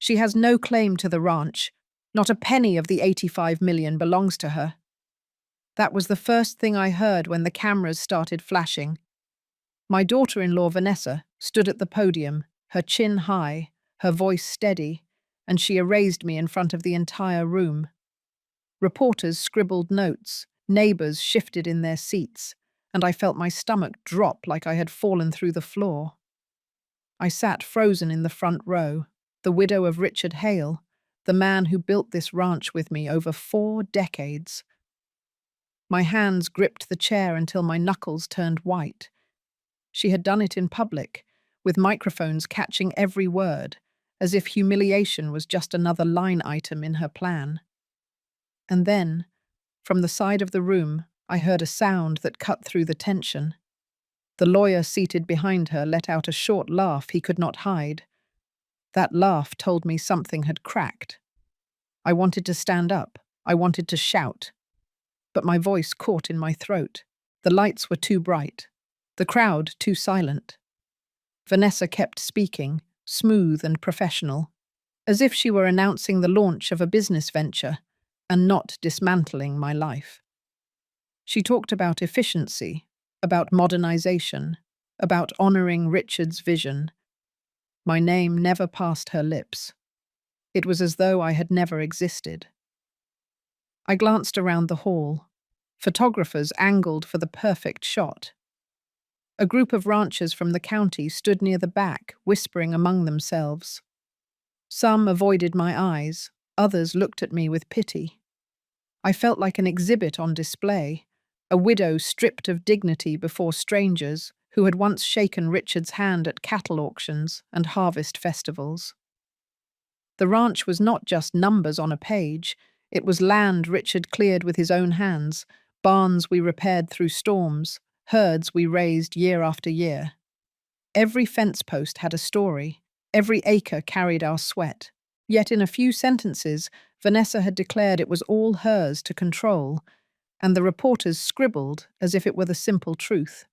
She has no claim to the ranch. Not a penny of the 85 million belongs to her. That was the first thing I heard when the cameras started flashing. My daughter-in-law, Vanessa, stood at the podium, her chin high, her voice steady, and she erased me in front of the entire room. Reporters scribbled notes, neighbors shifted in their seats, and I felt my stomach drop like I had fallen through the floor. I sat frozen in the front row, the widow of Richard Hale, the man who built this ranch with me over 4 decades. My hands gripped the chair until my knuckles turned white. She had done it in public, with microphones catching every word, as if humiliation was just another line item in her plan. And then, from the side of the room, I heard a sound that cut through the tension. The lawyer seated behind her let out a short laugh he could not hide. That laugh told me something had cracked. I wanted to stand up. I wanted to shout. But my voice caught in my throat. The lights were too bright. The crowd too silent. Vanessa kept speaking, smooth and professional, as if she were announcing the launch of a business venture and not dismantling my life. She talked about efficiency, about modernization, about honoring Richard's vision. My name never passed her lips. It was as though I had never existed. I glanced around the hall. Photographers angled for the perfect shot. A group of ranchers from the county stood near the back, whispering among themselves. Some avoided my eyes, others looked at me with pity. I felt like an exhibit on display, a widow stripped of dignity before strangers who had once shaken Richard's hand at cattle auctions and harvest festivals. The ranch was not just numbers on a page, it was land Richard cleared with his own hands, barns we repaired through storms, herds we raised year after year. Every fence post had a story, every acre carried our sweat. Yet in a few sentences, Vanessa had declared it was all hers to control, and the reporters scribbled as if it were the simple truth.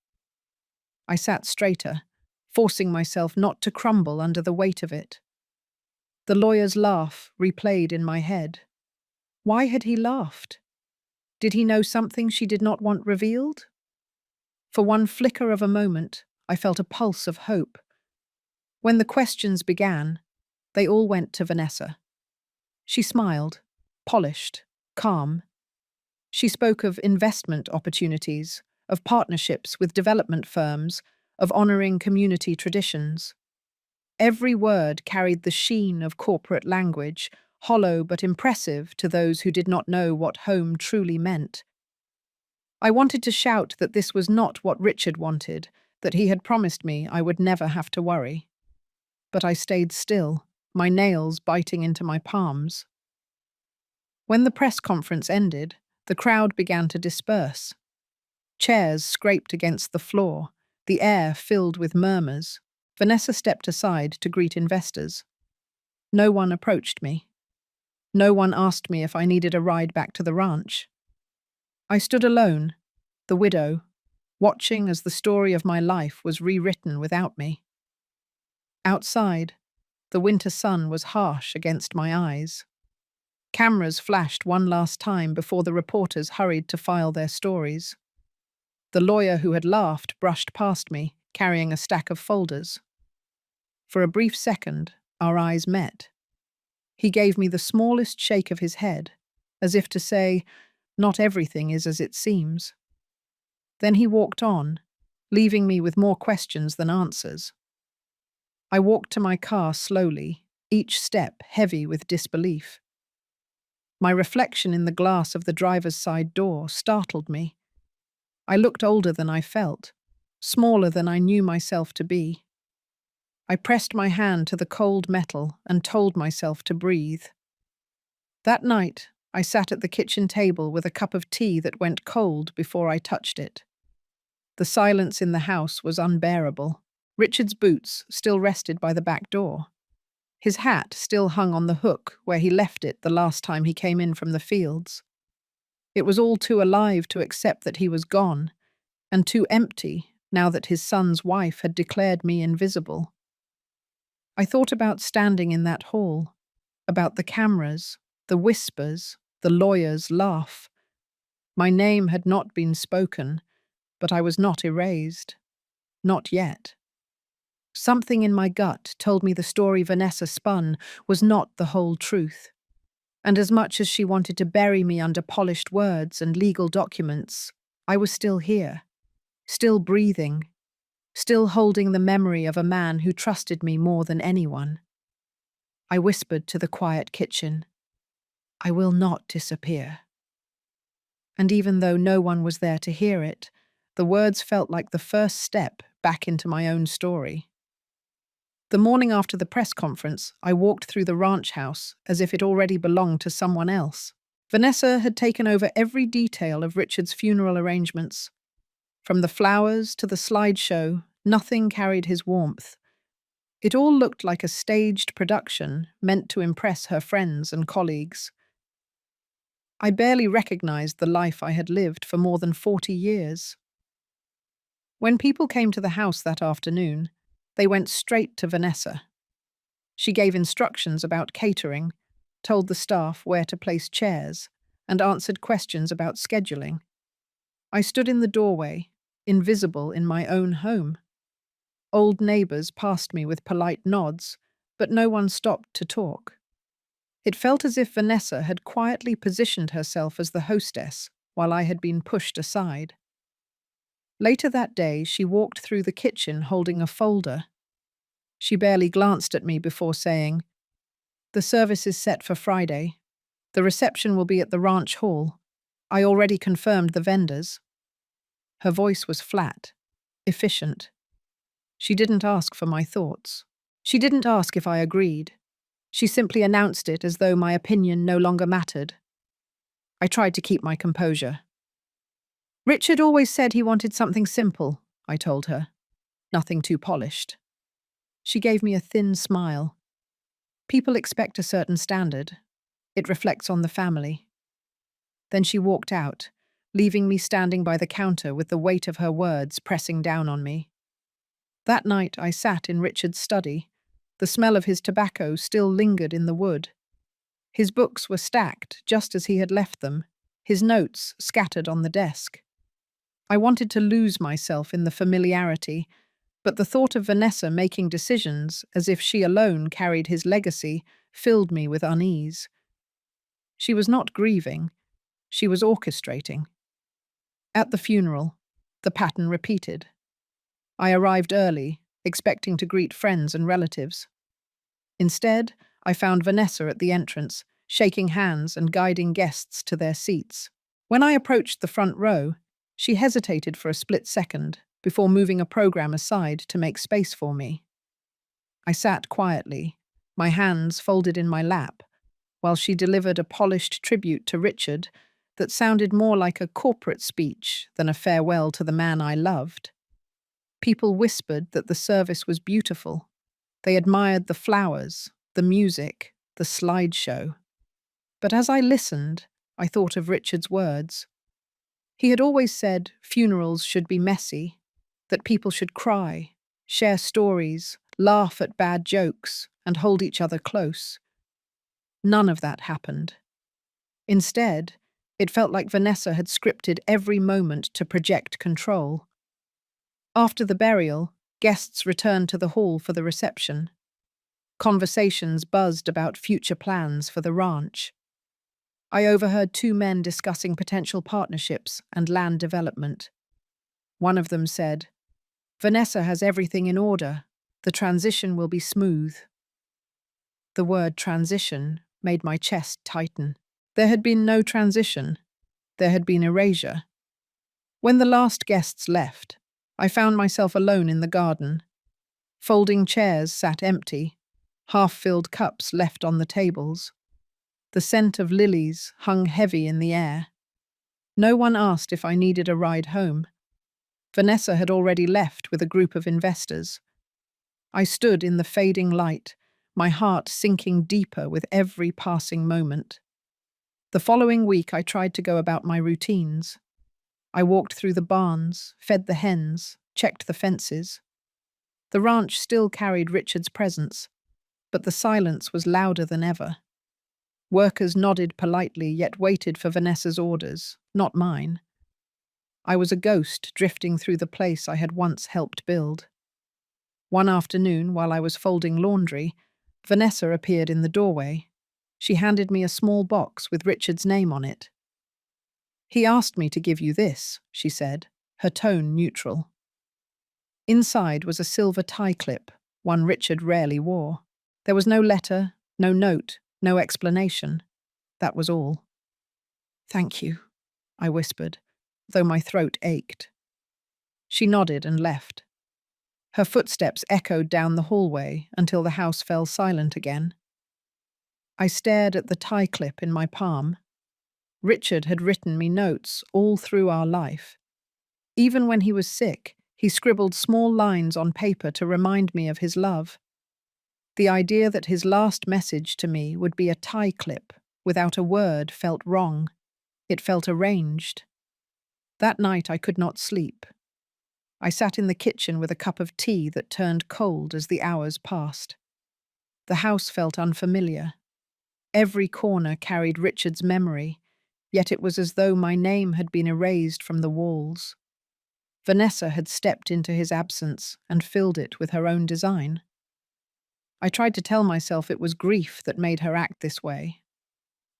I sat straighter, forcing myself not to crumble under the weight of it. The lawyer's laugh replayed in my head. Why had he laughed? Did he know something she did not want revealed? For one flicker of a moment, I felt a pulse of hope. When the questions began, they all went to Vanessa. She smiled, polished, calm. She spoke of investment opportunities, of partnerships with development firms, of honoring community traditions. Every word carried the sheen of corporate language, hollow but impressive to those who did not know what home truly meant. I wanted to shout that this was not what Richard wanted, that he had promised me I would never have to worry. But I stayed still, my nails biting into my palms. When the press conference ended, the crowd began to disperse. Chairs scraped against the floor, the air filled with murmurs. Vanessa stepped aside to greet investors. No one approached me. No one asked me if I needed a ride back to the ranch. I stood alone, the widow, watching as the story of my life was rewritten without me. Outside, the winter sun was harsh against my eyes. Cameras flashed one last time before the reporters hurried to file their stories. The lawyer who had laughed brushed past me, carrying a stack of folders. For a brief second, our eyes met. He gave me the smallest shake of his head, as if to say, "Not everything is as it seems." Then he walked on, leaving me with more questions than answers. I walked to my car slowly, each step heavy with disbelief. My reflection in the glass of the driver's side door startled me. I looked older than I felt, smaller than I knew myself to be. I pressed my hand to the cold metal and told myself to breathe. That night, I sat at the kitchen table with a cup of tea that went cold before I touched it. The silence in the house was unbearable. Richard's boots still rested by the back door. His hat still hung on the hook where he left it the last time he came in from the fields. It was all too alive to accept that he was gone, and too empty now that his son's wife had declared me invisible. I thought about standing in that hall, About the cameras, the whispers, the lawyer's laugh. My name had not been spoken, but I was not erased. Not yet. Something in my gut told me the story Vanessa spun was not the whole truth. And as much as she wanted to bury me under polished words and legal documents, I was still here, still breathing, still holding the memory of a man who trusted me more than anyone. I whispered to the quiet kitchen, "I will not disappear." And even though no one was there to hear it, the words felt like the first step back into my own story. The morning after the press conference, I walked through the ranch house as if it already belonged to someone else. Vanessa had taken over every detail of Richard's funeral arrangements. From the flowers to the slideshow, nothing carried his warmth. It all looked like a staged production meant to impress her friends and colleagues. I barely recognized the life I had lived for more than 40 years. When people came to the house that afternoon, they went straight to Vanessa. She gave instructions about catering, told the staff where to place chairs, and answered questions about scheduling. I stood in the doorway, invisible in my own home. Old neighbors passed me with polite nods, but no one stopped to talk. It felt as if Vanessa had quietly positioned herself as the hostess while I had been pushed aside. Later that day, she walked through the kitchen holding a folder. She barely glanced at me before saying, "The service is set for Friday. The reception will be at the ranch hall. I already confirmed the vendors." Her voice was flat, efficient. She didn't ask for my thoughts. She didn't ask if I agreed. She simply announced it as though my opinion no longer mattered. I tried to keep my composure. "Richard always said he wanted something simple," I told her. "Nothing too polished." She gave me a thin smile. "People expect a certain standard. It reflects on the family." Then she walked out, leaving me standing by the counter with the weight of her words pressing down on me. That night I sat in Richard's study. The smell of his tobacco still lingered in the wood. His books were stacked just as he had left them, his notes scattered on the desk. I wanted to lose myself in the familiarity, but the thought of Vanessa making decisions as if she alone carried his legacy filled me with unease. She was not grieving, she was orchestrating. At the funeral, the pattern repeated. I arrived early, expecting to greet friends and relatives. Instead, I found Vanessa at the entrance, shaking hands and guiding guests to their seats. When I approached the front row, she hesitated for a split second before moving a program aside to make space for me. I sat quietly, my hands folded in my lap, while she delivered a polished tribute to Richard that sounded more like a corporate speech than a farewell to the man I loved. People whispered that the service was beautiful. They admired the flowers, the music, the slideshow. But as I listened, I thought of Richard's words. He had always said funerals should be messy, that people should cry, share stories, laugh at bad jokes, and hold each other close. None of that happened. Instead, it felt like Vanessa had scripted every moment to project control. After the burial, guests returned to the hall for the reception. Conversations buzzed about future plans for the ranch. I overheard two men discussing potential partnerships and land development. One of them said, "Vanessa has everything in order. The transition will be smooth." The word transition made my chest tighten. There had been no transition. There had been erasure. When the last guests left, I found myself alone in the garden. Folding chairs sat empty, half-filled cups left on the tables. The scent of lilies hung heavy in the air. No one asked if I needed a ride home. Vanessa had already left with a group of investors. I stood in the fading light, my heart sinking deeper with every passing moment. The following week I tried to go about my routines. I walked through the barns, fed the hens, checked the fences. The ranch still carried Richard's presence, but the silence was louder than ever. Workers nodded politely, yet waited for Vanessa's orders, not mine. I was a ghost drifting through the place I had once helped build. One afternoon, while I was folding laundry, Vanessa appeared in the doorway. She handed me a small box with Richard's name on it. "He asked me to give you this," she said, her tone neutral. Inside was a silver tie clip, one Richard rarely wore. There was no letter, no note, no explanation. That was all. "Thank you," I whispered, though my throat ached. She nodded and left. Her footsteps echoed down the hallway until the house fell silent again. I stared at the tie clip in my palm. Richard had written me notes all through our life. Even when he was sick, he scribbled small lines on paper to remind me of his love. The idea that his last message to me would be a tie clip without a word felt wrong. It felt arranged. That night I could not sleep. I sat in the kitchen with a cup of tea that turned cold as the hours passed. The house felt unfamiliar. Every corner carried Richard's memory, yet it was as though my name had been erased from the walls. Vanessa had stepped into his absence and filled it with her own design. I tried to tell myself it was grief that made her act this way.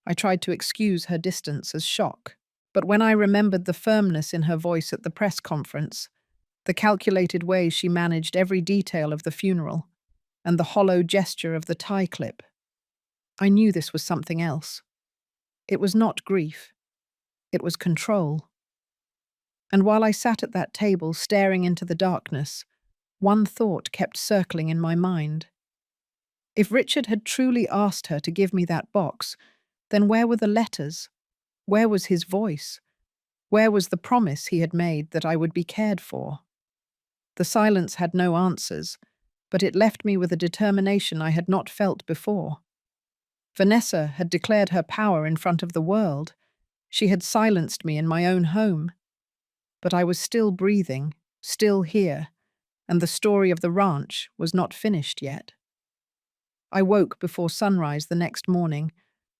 I tried to excuse her distance as shock, but when I remembered the firmness in her voice at the press conference, the calculated way she managed every detail of the funeral, and the hollow gesture of the tie clip, I knew this was something else. It was not grief. It was control. And while I sat at that table staring into the darkness, one thought kept circling in my mind. If Richard had truly asked her to give me that box, then where were the letters? Where was his voice? Where was the promise he had made that I would be cared for? The silence had no answers, but it left me with a determination I had not felt before. Vanessa had declared her power in front of the world. She had silenced me in my own home. But I was still breathing, still here, and the story of the ranch was not finished yet. I woke before sunrise the next morning,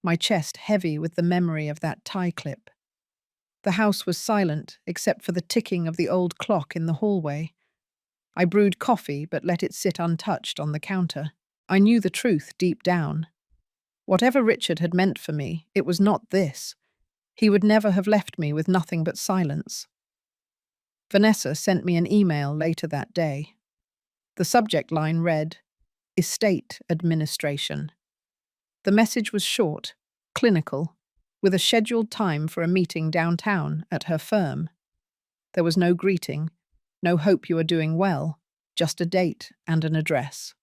my chest heavy with the memory of that tie clip. The house was silent except for the ticking of the old clock in the hallway. I brewed coffee but let it sit untouched on the counter. I knew the truth deep down. Whatever Richard had meant for me, it was not this. He would never have left me with nothing but silence. Vanessa sent me an email later that day. The subject line read, "Estate Administration." The message was short, clinical, with a scheduled time for a meeting downtown at her firm. There was no greeting, no hope you are doing well, just a date and an address.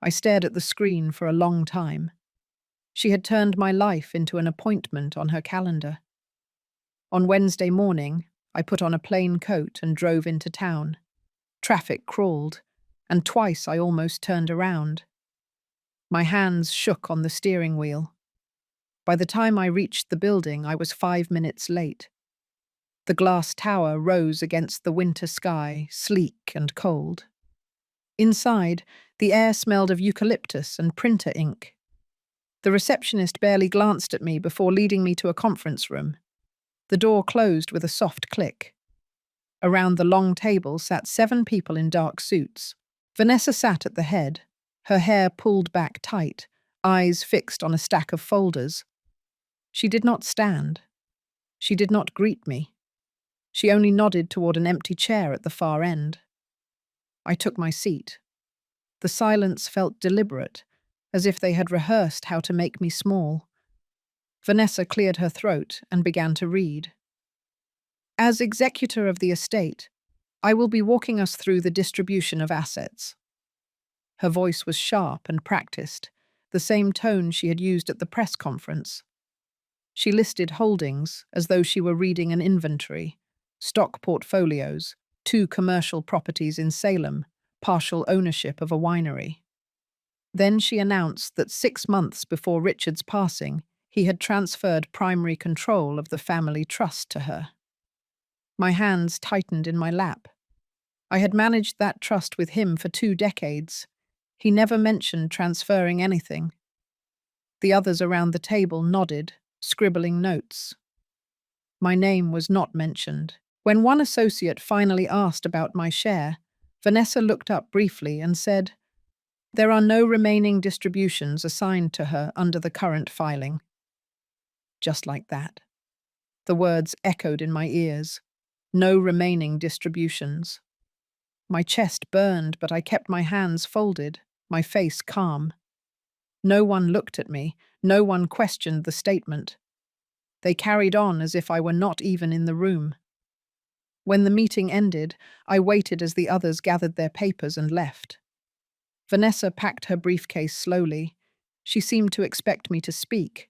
I stared at the screen for a long time. She had turned my life into an appointment on her calendar. On Wednesday morning, I put on a plain coat and drove into town. Traffic crawled, and twice I almost turned around. My hands shook on the steering wheel. By the time I reached the building, I was 5 minutes late. The glass tower rose against the winter sky, sleek and cold. Inside, the air smelled of eucalyptus and printer ink. The receptionist barely glanced at me before leading me to a conference room. The door closed with a soft click. Around the long table sat 7 people in dark suits. Vanessa sat at the head, her hair pulled back tight, eyes fixed on a stack of folders. She did not stand. She did not greet me. She only nodded toward an empty chair at the far end. I took my seat. The silence felt deliberate, as if they had rehearsed how to make me small. Vanessa cleared her throat and began to read. "As executor of the estate, I will be walking us through the distribution of assets." Her voice was sharp and practiced, the same tone she had used at the press conference. She listed holdings as though she were reading an inventory, stock portfolios, 2 commercial properties in Salem, partial ownership of a winery. Then she announced that 6 months before Richard's passing, he had transferred primary control of the family trust to her. My hands tightened in my lap. I had managed that trust with him for 2 decades. He never mentioned transferring anything. The others around the table nodded, scribbling notes. My name was not mentioned. When one associate finally asked about my share, Vanessa looked up briefly and said, "There are no remaining distributions assigned to her under the current filing." Just like that. The words echoed in my ears. No remaining distributions. My chest burned, but I kept my hands folded, my face calm. No one looked at me. No one questioned the statement. They carried on as if I were not even in the room. When the meeting ended, I waited as the others gathered their papers and left. Vanessa packed her briefcase slowly. She seemed to expect me to speak,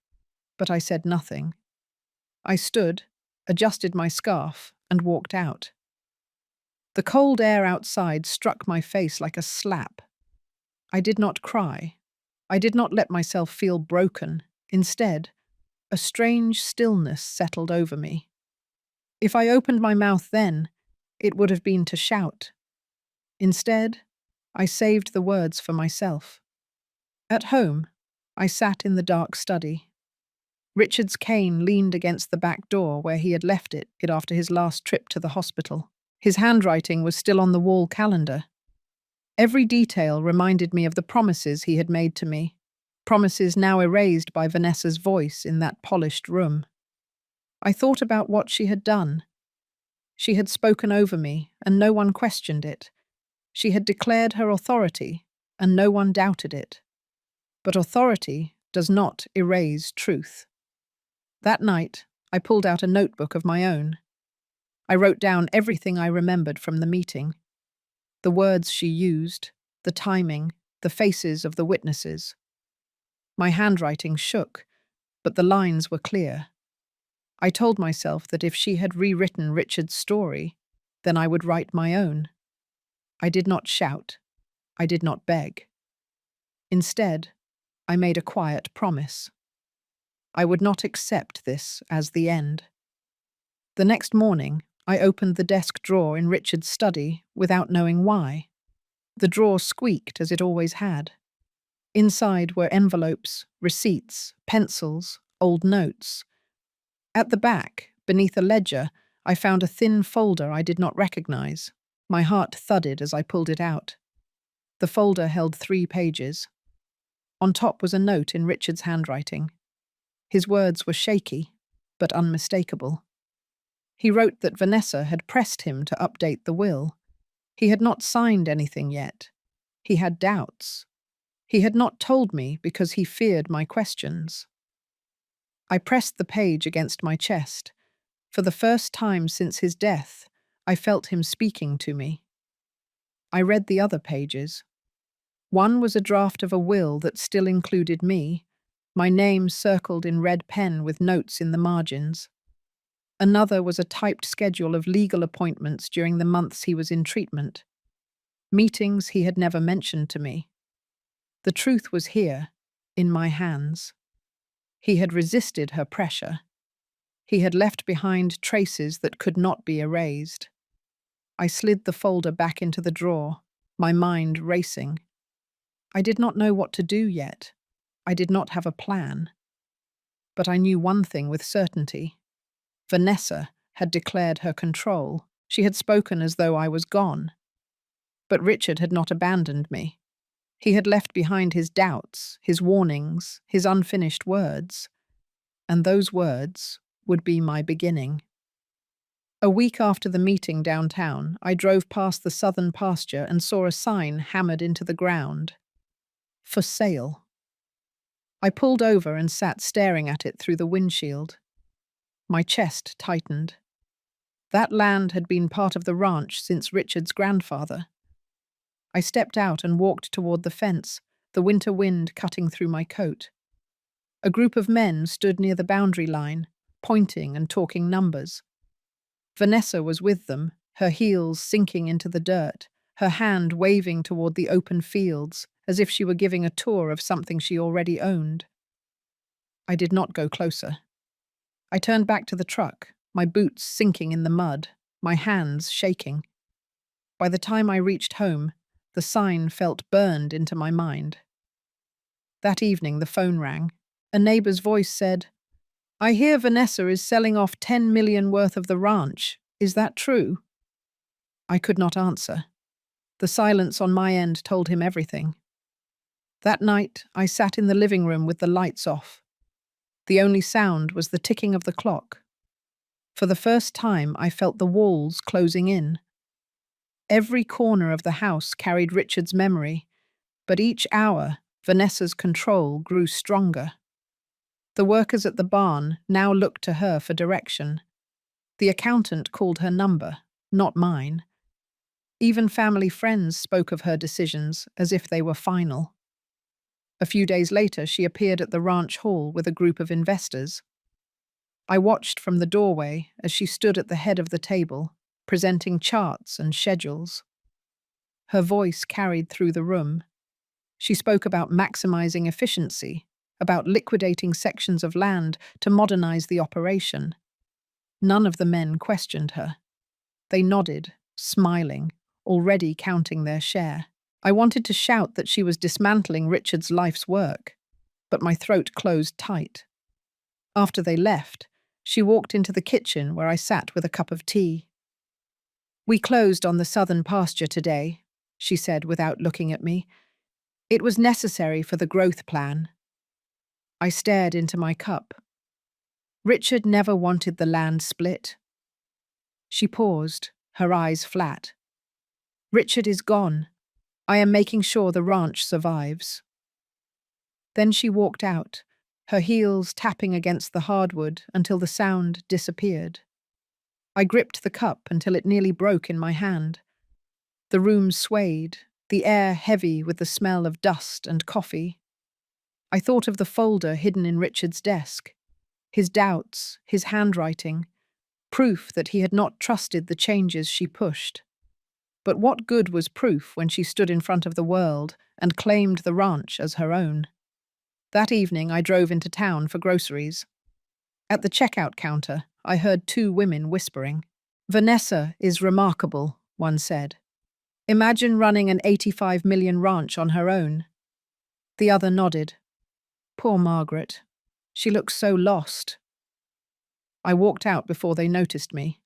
but I said nothing. I stood, adjusted my scarf, and walked out. The cold air outside struck my face like a slap. I did not cry. I did not let myself feel broken. Instead, a strange stillness settled over me. If I opened my mouth then, it would have been to shout. Instead, I saved the words for myself. At home, I sat in the dark study. Richard's cane leaned against the back door where he had left it after his last trip to the hospital. His handwriting was still on the wall calendar. Every detail reminded me of the promises he had made to me, promises now erased by Vanessa's voice in that polished room. I thought about what she had done. She had spoken over me, and no one questioned it. She had declared her authority, and no one doubted it. But authority does not erase truth. That night, I pulled out a notebook of my own. I wrote down everything I remembered from the meeting. The words she used, the timing, the faces of the witnesses. My handwriting shook, but the lines were clear. I told myself that if she had rewritten Richard's story, then I would write my own. I did not shout. I did not beg. Instead, I made a quiet promise. I would not accept this as the end. The next morning, I opened the desk drawer in Richard's study without knowing why. The drawer squeaked as it always had. Inside were envelopes, receipts, pencils, old notes. At the back, beneath a ledger, I found a thin folder I did not recognize. My heart thudded as I pulled it out. The folder held 3 pages. On top was a note in Richard's handwriting. His words were shaky, but unmistakable. He wrote that Vanessa had pressed him to update the will. He had not signed anything yet. He had doubts. He had not told me because he feared my questions. I pressed the page against my chest. For the first time since his death, I felt him speaking to me. I read the other pages. One was a draft of a will that still included me, my name circled in red pen with notes in the margins. Another was a typed schedule of legal appointments during the months he was in treatment. Meetings he had never mentioned to me. The truth was here, in my hands. He had resisted her pressure. He had left behind traces that could not be erased. I slid the folder back into the drawer, my mind racing. I did not know what to do yet. I did not have a plan. But I knew one thing with certainty. Vanessa had declared her control. She had spoken as though I was gone. But Richard had not abandoned me. He had left behind his doubts, his warnings, his unfinished words. And those words would be my beginning. A week after the meeting downtown, I drove past the southern pasture and saw a sign hammered into the ground. For sale. I pulled over and sat staring at it through the windshield. My chest tightened. That land had been part of the ranch since Richard's grandfather. I stepped out and walked toward the fence, the winter wind cutting through my coat. A group of men stood near the boundary line, pointing and talking numbers. Vanessa was with them, her heels sinking into the dirt, her hand waving toward the open fields, as if she were giving a tour of something she already owned. I did not go closer. I turned back to the truck, my boots sinking in the mud, my hands shaking. By the time I reached home, the sign felt burned into my mind. That evening the phone rang. A neighbor's voice said, "I hear Vanessa is selling off 10 million worth of the ranch. Is that true?" I could not answer. The silence on my end told him everything. That night, I sat in the living room with the lights off. The only sound was the ticking of the clock. For the first time, I felt the walls closing in. Every corner of the house carried Richard's memory, but each hour, Vanessa's control grew stronger. The workers at the barn now looked to her for direction. The accountant called her number, not mine. Even family friends spoke of her decisions as if they were final. A few days later, she appeared at the ranch hall with a group of investors. I watched from the doorway as she stood at the head of the table, presenting charts and schedules. Her voice carried through the room. She spoke about maximizing efficiency, about liquidating sections of land to modernize the operation. None of the men questioned her. They nodded, smiling, already counting their share. I wanted to shout that she was dismantling Richard's life's work, but my throat closed tight. After they left, she walked into the kitchen where I sat with a cup of tea. "We closed on the southern pasture today," she said without looking at me. "It was necessary for the growth plan." I stared into my cup. Richard never wanted the land split. She paused, her eyes flat. "Richard is gone. I am making sure the ranch survives." Then she walked out, her heels tapping against the hardwood until the sound disappeared. I gripped the cup until it nearly broke in my hand. The room swayed, the air heavy with the smell of dust and coffee. I thought of the folder hidden in Richard's desk, his doubts, his handwriting, proof that he had not trusted the changes she pushed. But what good was proof when she stood in front of the world and claimed the ranch as her own? That evening, I drove into town for groceries. At the checkout counter, I heard two women whispering. "Vanessa is remarkable," one said. "Imagine running an 85 million ranch on her own." The other nodded. "Poor Margaret. She looks so lost." I walked out before they noticed me.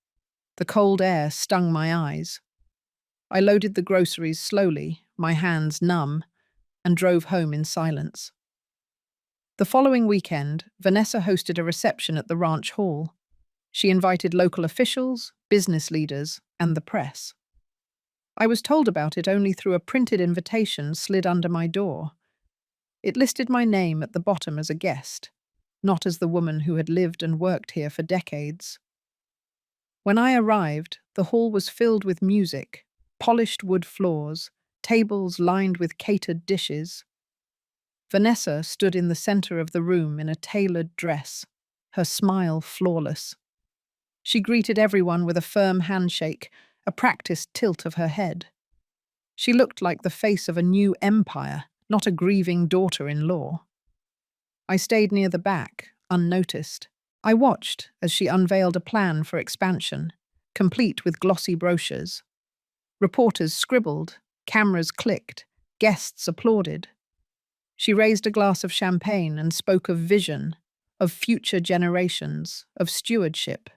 The cold air stung my eyes. I loaded the groceries slowly, my hands numb, and drove home in silence. The following weekend, Vanessa hosted a reception at the ranch hall. She invited local officials, business leaders, and the press. I was told about it only through a printed invitation slid under my door. It listed my name at the bottom as a guest, not as the woman who had lived and worked here for decades. When I arrived, the hall was filled with music, polished wood floors, tables lined with catered dishes. Vanessa stood in the center of the room in a tailored dress, her smile flawless. She greeted everyone with a firm handshake, a practiced tilt of her head. She looked like the face of a new empire, not a grieving daughter-in-law. I stayed near the back, unnoticed. I watched as she unveiled a plan for expansion, complete with glossy brochures. Reporters scribbled, cameras clicked, guests applauded. She raised a glass of champagne and spoke of vision, of future generations, of stewardship.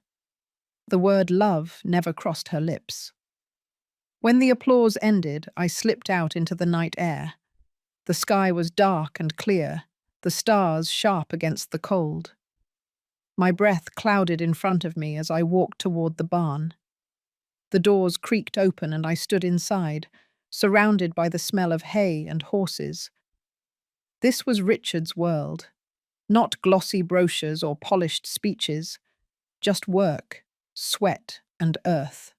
The word love never crossed her lips. When the applause ended, I slipped out into the night air. The sky was dark and clear, the stars sharp against the cold. My breath clouded in front of me as I walked toward the barn. The doors creaked open and I stood inside, surrounded by the smell of hay and horses. This was Richard's world. Not glossy brochures or polished speeches, just work, sweat, and earth.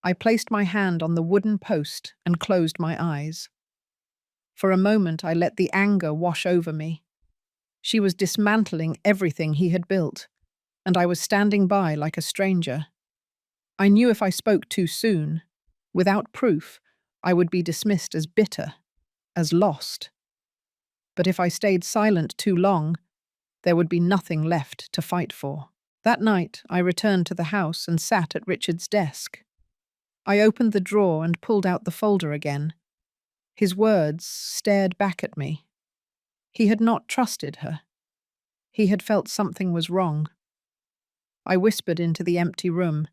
I placed my hand on the wooden post and closed my eyes. For a moment, I let the anger wash over me. She was dismantling everything he had built, and I was standing by like a stranger. I knew if I spoke too soon, without proof, I would be dismissed as bitter, as lost. But if I stayed silent too long, there would be nothing left to fight for. That night, I returned to the house and sat at Richard's desk. I opened the drawer and pulled out the folder again. His words stared back at me. He had not trusted her. He had felt something was wrong. I whispered into the empty room,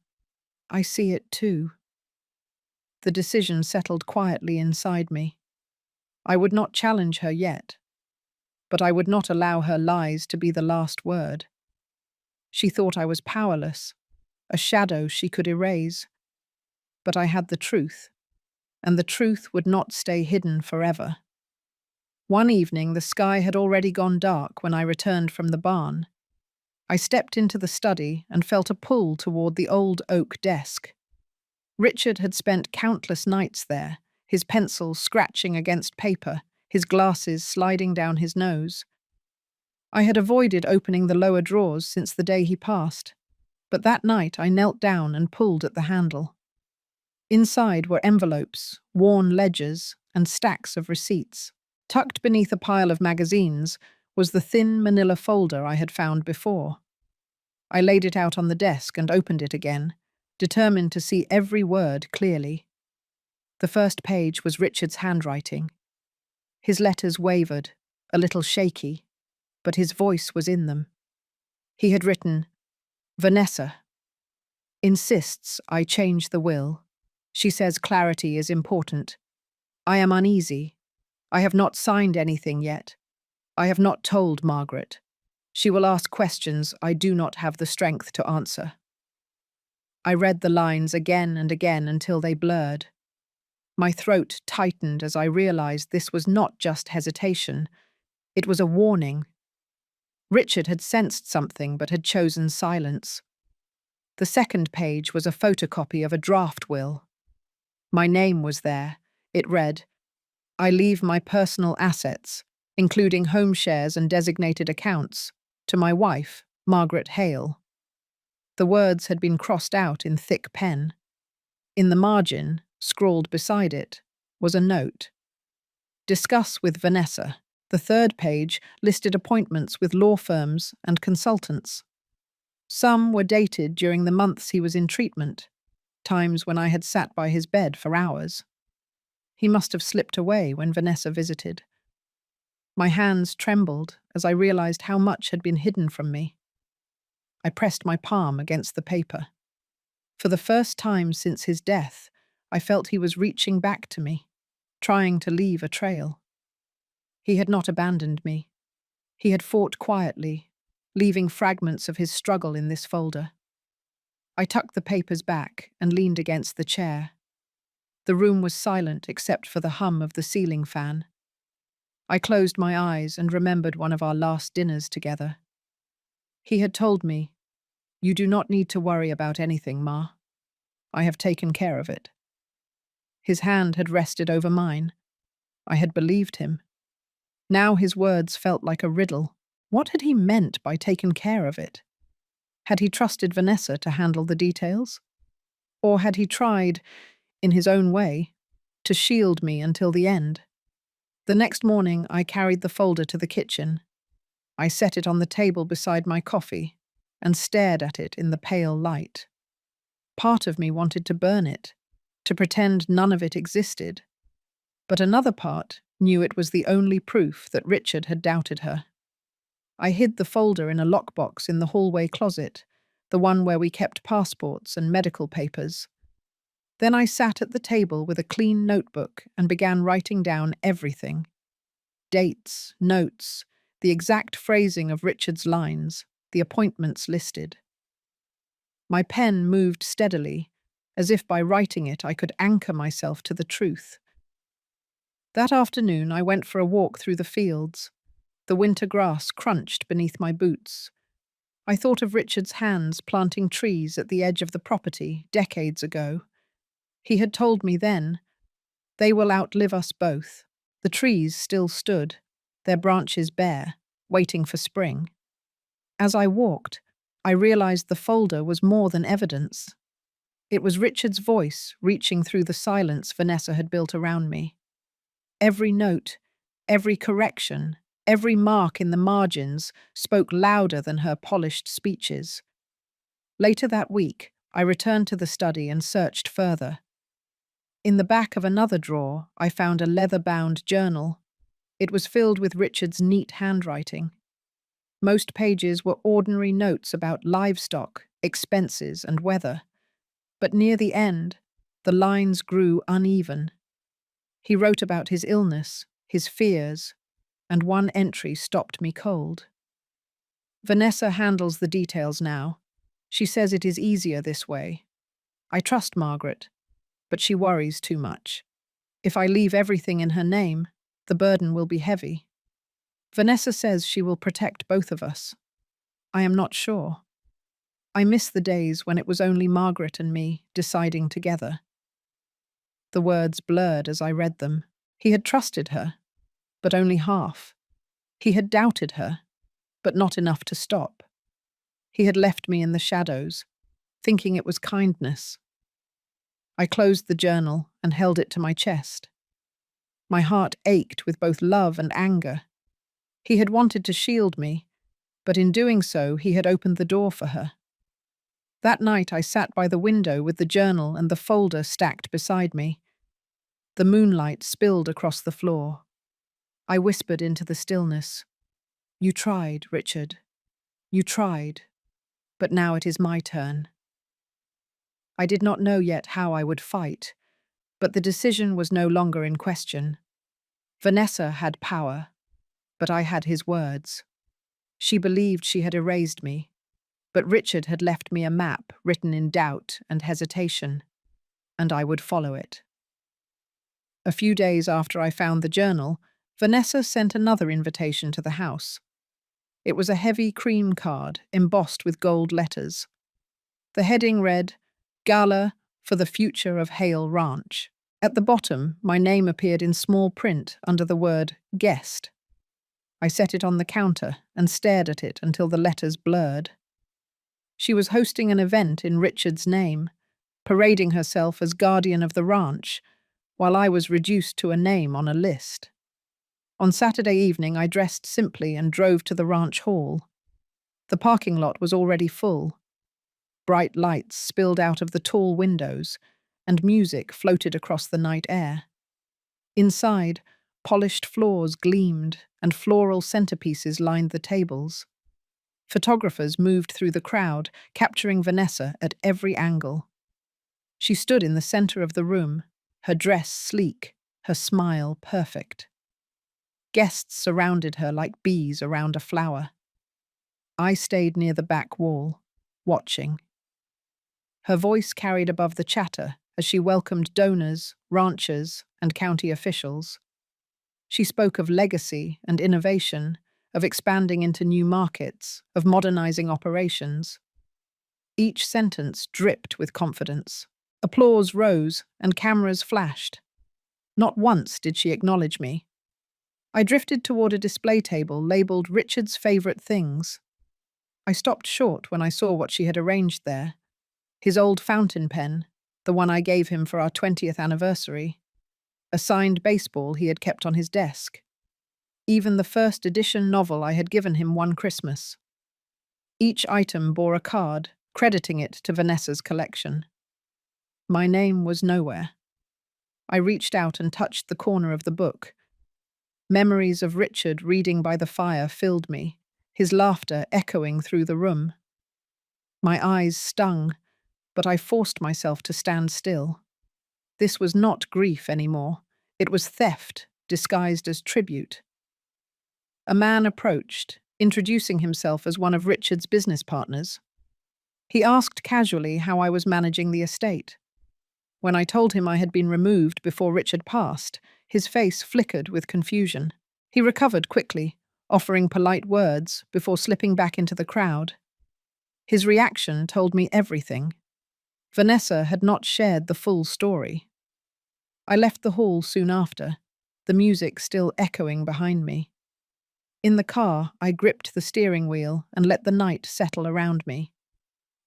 "I see it too." The decision settled quietly inside me. I would not challenge her yet, but I would not allow her lies to be the last word. She thought I was powerless, a shadow she could erase. But I had the truth, and the truth would not stay hidden forever. One evening, the sky had already gone dark when I returned from the barn. I stepped into the study and felt a pull toward the old oak desk. Richard had spent countless nights there, his pencil scratching against paper, his glasses sliding down his nose. I had avoided opening the lower drawers since the day he passed, but that night I knelt down and pulled at the handle. Inside were envelopes, worn ledgers, and stacks of receipts. Tucked beneath a pile of magazines was the thin manila folder I had found before. I laid it out on the desk and opened it again, determined to see every word clearly. The first page was Richard's handwriting. His letters wavered, a little shaky, but his voice was in them. He had written, "Vanessa insists I change the will. She says clarity is important. I am uneasy. I have not signed anything yet. I have not told Margaret. She will ask questions I do not have the strength to answer." I read the lines again and again until they blurred. My throat tightened as I realized this was not just hesitation. It was a warning. Richard had sensed something but had chosen silence. The second page was a photocopy of a draft will. My name was there. It read, "I leave my personal assets, including home shares and designated accounts, to my wife, Margaret Hale." The words had been crossed out in thick pen. In the margin, scrawled beside it, was a note. "Discuss with Vanessa." The third page listed appointments with law firms and consultants. Some were dated during the months he was in treatment, times when I had sat by his bed for hours. He must have slipped away when Vanessa visited. My hands trembled as I realized how much had been hidden from me. I pressed my palm against the paper. For the first time since his death, I felt he was reaching back to me, trying to leave a trail. He had not abandoned me. He had fought quietly, leaving fragments of his struggle in this folder. I tucked the papers back and leaned against the chair. The room was silent except for the hum of the ceiling fan. I closed my eyes and remembered one of our last dinners together. He had told me, "You do not need to worry about anything, Ma. I have taken care of it." His hand had rested over mine. I had believed him. Now his words felt like a riddle. What had he meant by taken care of it? Had he trusted Vanessa to handle the details? Or had he tried, in his own way, to shield me until the end? The next morning, I carried the folder to the kitchen. I set it on the table beside my coffee and stared at it in the pale light. Part of me wanted to burn it, to pretend none of it existed. But another part knew it was the only proof that Richard had doubted her. I hid the folder in a lockbox in the hallway closet, the one where we kept passports and medical papers. Then I sat at the table with a clean notebook and began writing down everything. Dates, notes, the exact phrasing of Richard's lines, the appointments listed. My pen moved steadily, as if by writing it I could anchor myself to the truth. That afternoon I went for a walk through the fields. The winter grass crunched beneath my boots. I thought of Richard's hands planting trees at the edge of the property decades ago. He had told me then, "They will outlive us both." The trees still stood, their branches bare, waiting for spring. As I walked, I realized the folder was more than evidence. It was Richard's voice reaching through the silence Vanessa had built around me. Every note, every correction, every mark in the margins spoke louder than her polished speeches. Later that week, I returned to the study and searched further. In the back of another drawer, I found a leather-bound journal. It was filled with Richard's neat handwriting. Most pages were ordinary notes about livestock, expenses, and weather. But near the end, the lines grew uneven. He wrote about his illness, his fears, and one entry stopped me cold. Vanessa handles the details now. She says it is easier this way. I trust Margaret, but she worries too much. If I leave everything in her name, the burden will be heavy. Vanessa says she will protect both of us. I am not sure. I miss the days when it was only Margaret and me deciding together. The words blurred as I read them. He had trusted her, but only half. He had doubted her, but not enough to stop. He had left me in the shadows, thinking it was kindness. I closed the journal and held it to my chest. My heart ached with both love and anger. He had wanted to shield me, but in doing so, he had opened the door for her. That night I sat by the window with the journal and the folder stacked beside me. The moonlight spilled across the floor. I whispered into the stillness, "You tried, Richard. You tried. But now it is my turn." I did not know yet how I would fight, but the decision was no longer in question. Vanessa had power, but I had his words. She believed she had erased me, but Richard had left me a map written in doubt and hesitation, and I would follow it. A few days after I found the journal, Vanessa sent another invitation to the house. It was a heavy cream card embossed with gold letters. The heading read, "Gala for the Future of Hale Ranch." At the bottom, my name appeared in small print under the word "Guest." I set it on the counter and stared at it until the letters blurred. She was hosting an event in Richard's name, parading herself as guardian of the ranch, while I was reduced to a name on a list. On Saturday evening, I dressed simply and drove to the ranch hall. The parking lot was already full. Bright lights spilled out of the tall windows, and music floated across the night air. Inside, polished floors gleamed, and floral centerpieces lined the tables. Photographers moved through the crowd, capturing Vanessa at every angle. She stood in the center of the room, her dress sleek, her smile perfect. Guests surrounded her like bees around a flower. I stayed near the back wall, watching. Her voice carried above the chatter as she welcomed donors, ranchers, and county officials. She spoke of legacy and innovation, of expanding into new markets, of modernizing operations. Each sentence dripped with confidence. Applause rose and cameras flashed. Not once did she acknowledge me. I drifted toward a display table labeled Richard's Favorite Things. I stopped short when I saw what she had arranged there. His old fountain pen, the one I gave him for our 20th anniversary. A signed baseball he had kept on his desk. Even the first edition novel I had given him one Christmas. Each item bore a card, crediting it to Vanessa's collection. My name was nowhere. I reached out and touched the corner of the book. Memories of Richard reading by the fire filled me, his laughter echoing through the room. My eyes stung, but I forced myself to stand still. This was not grief anymore. It was theft, disguised as tribute. A man approached, introducing himself as one of Richard's business partners. He asked casually how I was managing the estate. When I told him I had been removed before Richard passed, his face flickered with confusion. He recovered quickly, offering polite words before slipping back into the crowd. His reaction told me everything. Vanessa had not shared the full story. I left the hall soon after, the music still echoing behind me. In the car, I gripped the steering wheel and let the night settle around me.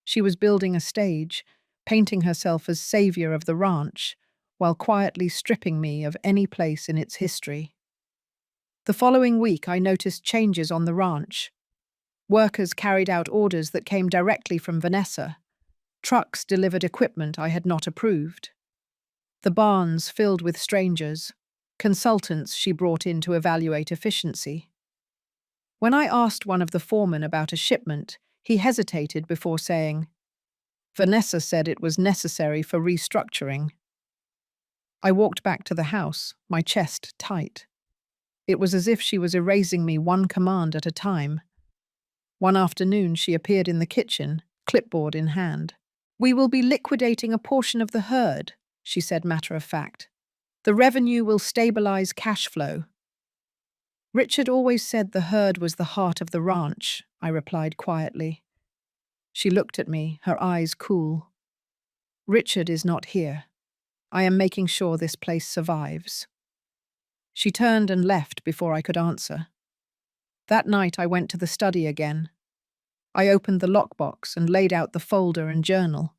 She was building a stage, painting herself as savior of the ranch, while quietly stripping me of any place in its history. The following week, I noticed changes on the ranch. Workers carried out orders that came directly from Vanessa. Trucks delivered equipment I had not approved. The barns filled with strangers, consultants she brought in to evaluate efficiency. When I asked one of the foremen about a shipment, he hesitated before saying, "Vanessa said it was necessary for restructuring." I walked back to the house, my chest tight. It was as if she was erasing me one command at a time. One afternoon, she appeared in the kitchen, clipboard in hand. "We will be liquidating a portion of the herd," she said matter of fact. "The revenue will stabilize cash flow." "Richard always said the herd was the heart of the ranch," I replied quietly. She looked at me, her eyes cool. "Richard is not here. I am making sure this place survives." She turned and left before I could answer. That night I went to the study again. I opened the lockbox and laid out the folder and journal.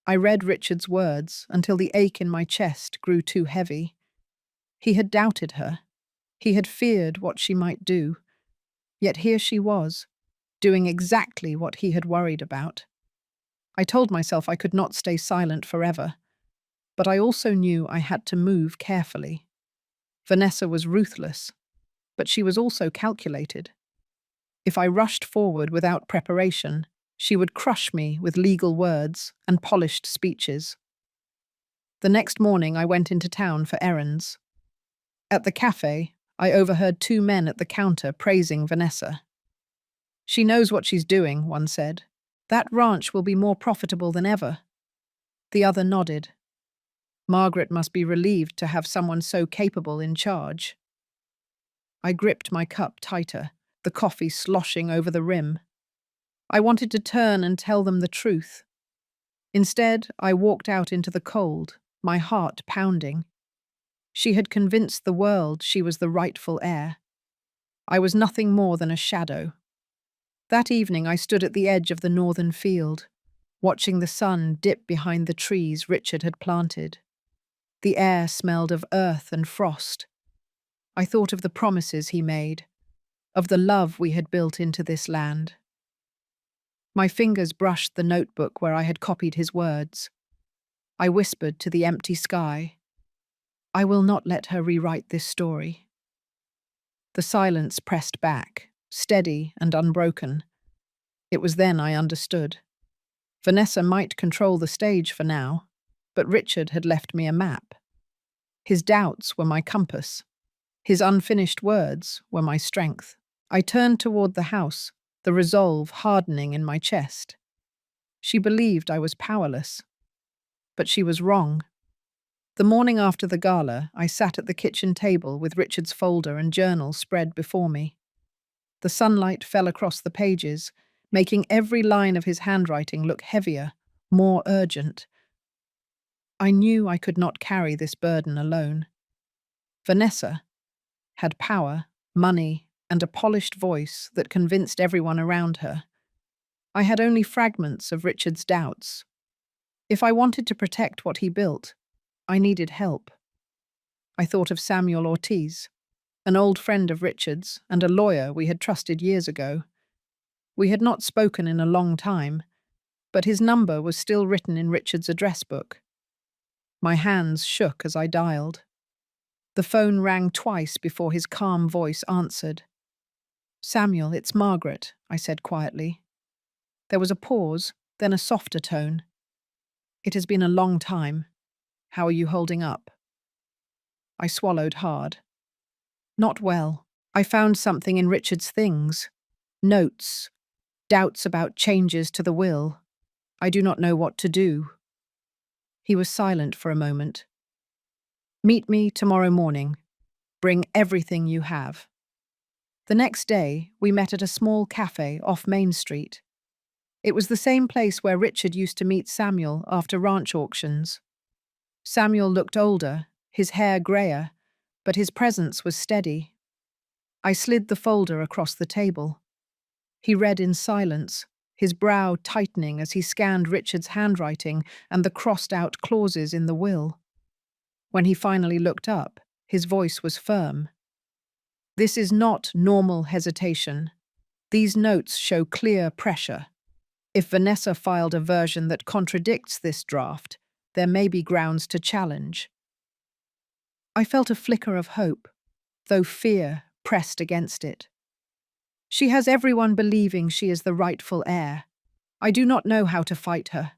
I read Richard's words until the ache in my chest grew too heavy. He had doubted her. He had feared what she might do. Yet here she was, doing exactly what he had worried about. I told myself I could not stay silent forever, but I also knew I had to move carefully. Vanessa was ruthless, but she was also calculated. If I rushed forward without preparation, she would crush me with legal words and polished speeches. The next morning I went into town for errands. At the cafe, I overheard two men at the counter praising Vanessa. "She knows what she's doing," one said. "That ranch will be more profitable than ever." The other nodded. Margaret must be relieved to have someone so capable in charge. I gripped my cup tighter, the coffee sloshing over the rim. I wanted to turn and tell them the truth. Instead, I walked out into the cold, my heart pounding. She had convinced the world she was the rightful heir. I was nothing more than a shadow. That evening I stood at the edge of the northern field, watching the sun dip behind the trees Richard had planted. The air smelled of earth and frost. I thought of the promises he made, of the love we had built into this land. My fingers brushed the notebook where I had copied his words. I whispered to the empty sky, "I will not let her rewrite this story." The silence pressed back, steady and unbroken. It was then I understood. Vanessa might control the stage for now, but Richard had left me a map. His doubts were my compass. His unfinished words were my strength. I turned toward the house, the resolve hardening in my chest. She believed I was powerless. But she was wrong. The morning after the gala, I sat at the kitchen table with Richard's folder and journal spread before me. The sunlight fell across the pages, making every line of his handwriting look heavier, more urgent. I knew I could not carry this burden alone. Vanessa had power, money, and a polished voice that convinced everyone around her. I had only fragments of Richard's doubts. If I wanted to protect what he built, I needed help. I thought of Samuel Ortiz, an old friend of Richard's and a lawyer we had trusted years ago. We had not spoken in a long time, but his number was still written in Richard's address book. My hands shook as I dialed. The phone rang twice before his calm voice answered. "Samuel, it's Margaret," I said quietly. There was a pause, then a softer tone. "It has been a long time. How are you holding up?" I swallowed hard. "Not well. I found something in Richard's things. Notes. Doubts about changes to the will. I do not know what to do." He was silent for a moment. "Meet me tomorrow morning. Bring everything you have." The next day, we met at a small cafe off Main Street. It was the same place where Richard used to meet Samuel after ranch auctions. Samuel looked older, his hair grayer, but his presence was steady. I slid the folder across the table. He read in silence, his brow tightening as he scanned Richard's handwriting and the crossed-out clauses in the will. When he finally looked up, his voice was firm. "This is not normal hesitation. These notes show clear pressure. If Vanessa filed a version that contradicts this draft, there may be grounds to challenge." I felt a flicker of hope, though fear pressed against it. She has everyone believing she is the rightful heir. I do not know how to fight her.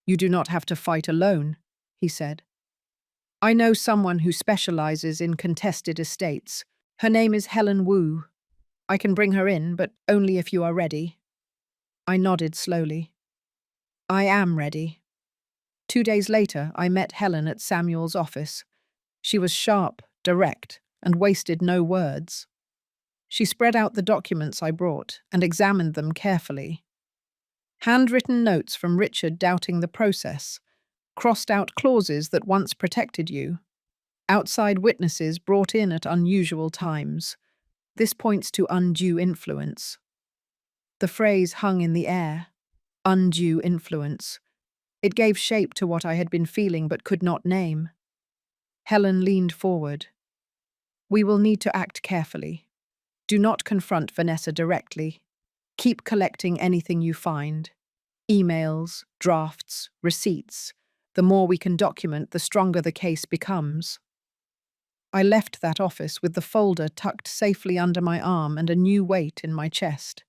You do not have to fight alone, he said. I know someone who specializes in contested estates. Her name is Helen Wu. I can bring her in, but only if you are ready. I nodded slowly. I am ready. 2 days later, I met Helen at Samuel's office. She was sharp, direct, and wasted no words. She spread out the documents I brought and examined them carefully. Handwritten notes from Richard doubting the process, crossed out clauses that once protected you, outside witnesses brought in at unusual times. This points to undue influence. The phrase hung in the air, undue influence. It gave shape to what I had been feeling but could not name. Helen leaned forward. We will need to act carefully. Do not confront Vanessa directly. Keep collecting anything you find. Emails, drafts, receipts. The more we can document, the stronger the case becomes. I left that office with the folder tucked safely under my arm and a new weight in my chest.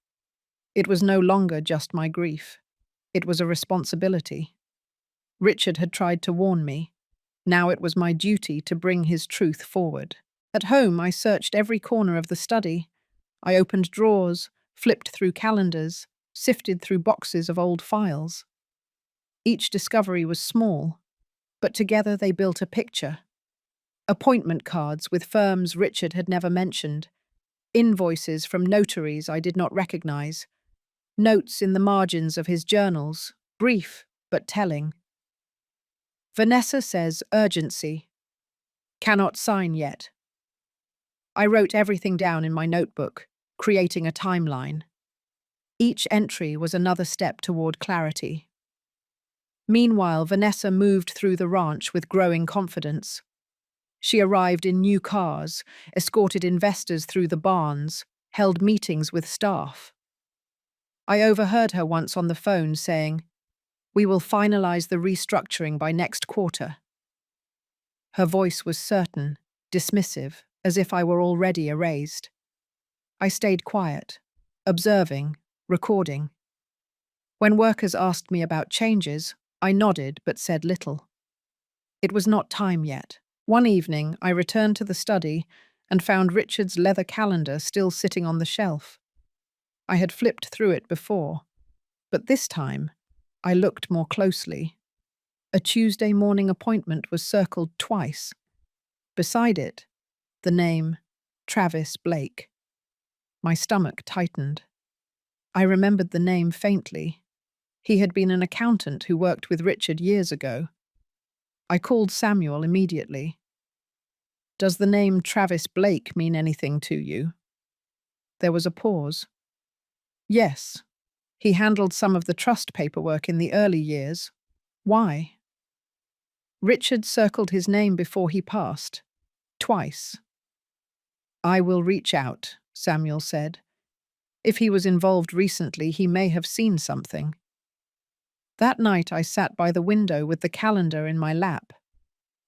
It was no longer just my grief. It was a responsibility. Richard had tried to warn me. Now it was my duty to bring his truth forward. At home, I searched every corner of the study. I opened drawers, flipped through calendars, sifted through boxes of old files. Each discovery was small, but together they built a picture. Appointment cards with firms Richard had never mentioned, invoices from notaries I did not recognize, notes in the margins of his journals, brief but telling. Vanessa says urgency. Cannot sign yet. I wrote everything down in my notebook, creating a timeline. Each entry was another step toward clarity. Meanwhile, Vanessa moved through the ranch with growing confidence. She arrived in new cars, escorted investors through the barns, held meetings with staff. I overheard her once on the phone saying, "We will finalize the restructuring by next quarter." Her voice was certain, dismissive, as if I were already erased. I stayed quiet, observing, recording. When workers asked me about changes, I nodded but said little. It was not time yet. One evening, I returned to the study and found Richard's leather calendar still sitting on the shelf. I had flipped through it before, but this time, I looked more closely. A Tuesday morning appointment was circled twice. Beside it, the name Travis Blake. My stomach tightened. I remembered the name faintly. He had been an accountant who worked with Richard years ago. I called Samuel immediately. Does the name Travis Blake mean anything to you? There was a pause. Yes. He handled some of the trust paperwork in the early years. Why? Richard circled his name before he passed. Twice. I will reach out, Samuel said. If he was involved recently, he may have seen something. That night I sat by the window with the calendar in my lap.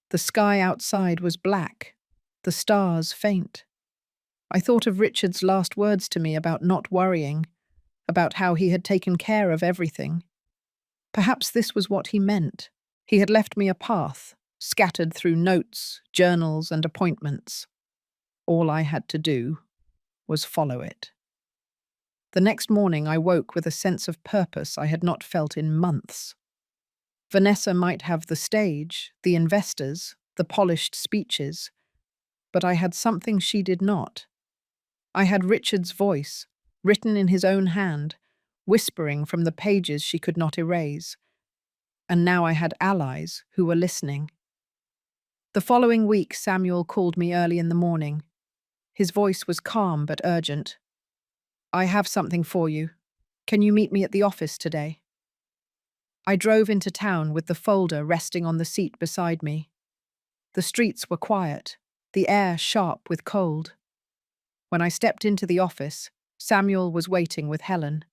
The sky outside was black, the stars faint. I thought of Richard's last words to me about not worrying, about how he had taken care of everything. Perhaps this was what he meant. He had left me a path, scattered through notes, journals, and appointments. All I had to do was follow it. The next morning I woke with a sense of purpose I had not felt in months. Vanessa might have the stage, the investors, the polished speeches, but I had something she did not. I had Richard's voice, written in his own hand, whispering from the pages she could not erase. And now I had allies who were listening. The following week, Samuel called me early in the morning. His voice was calm but urgent. I have something for you. Can you meet me at the office today? I drove into town with the folder resting on the seat beside me. The streets were quiet, the air sharp with cold. When I stepped into the office, Samuel was waiting with Helen.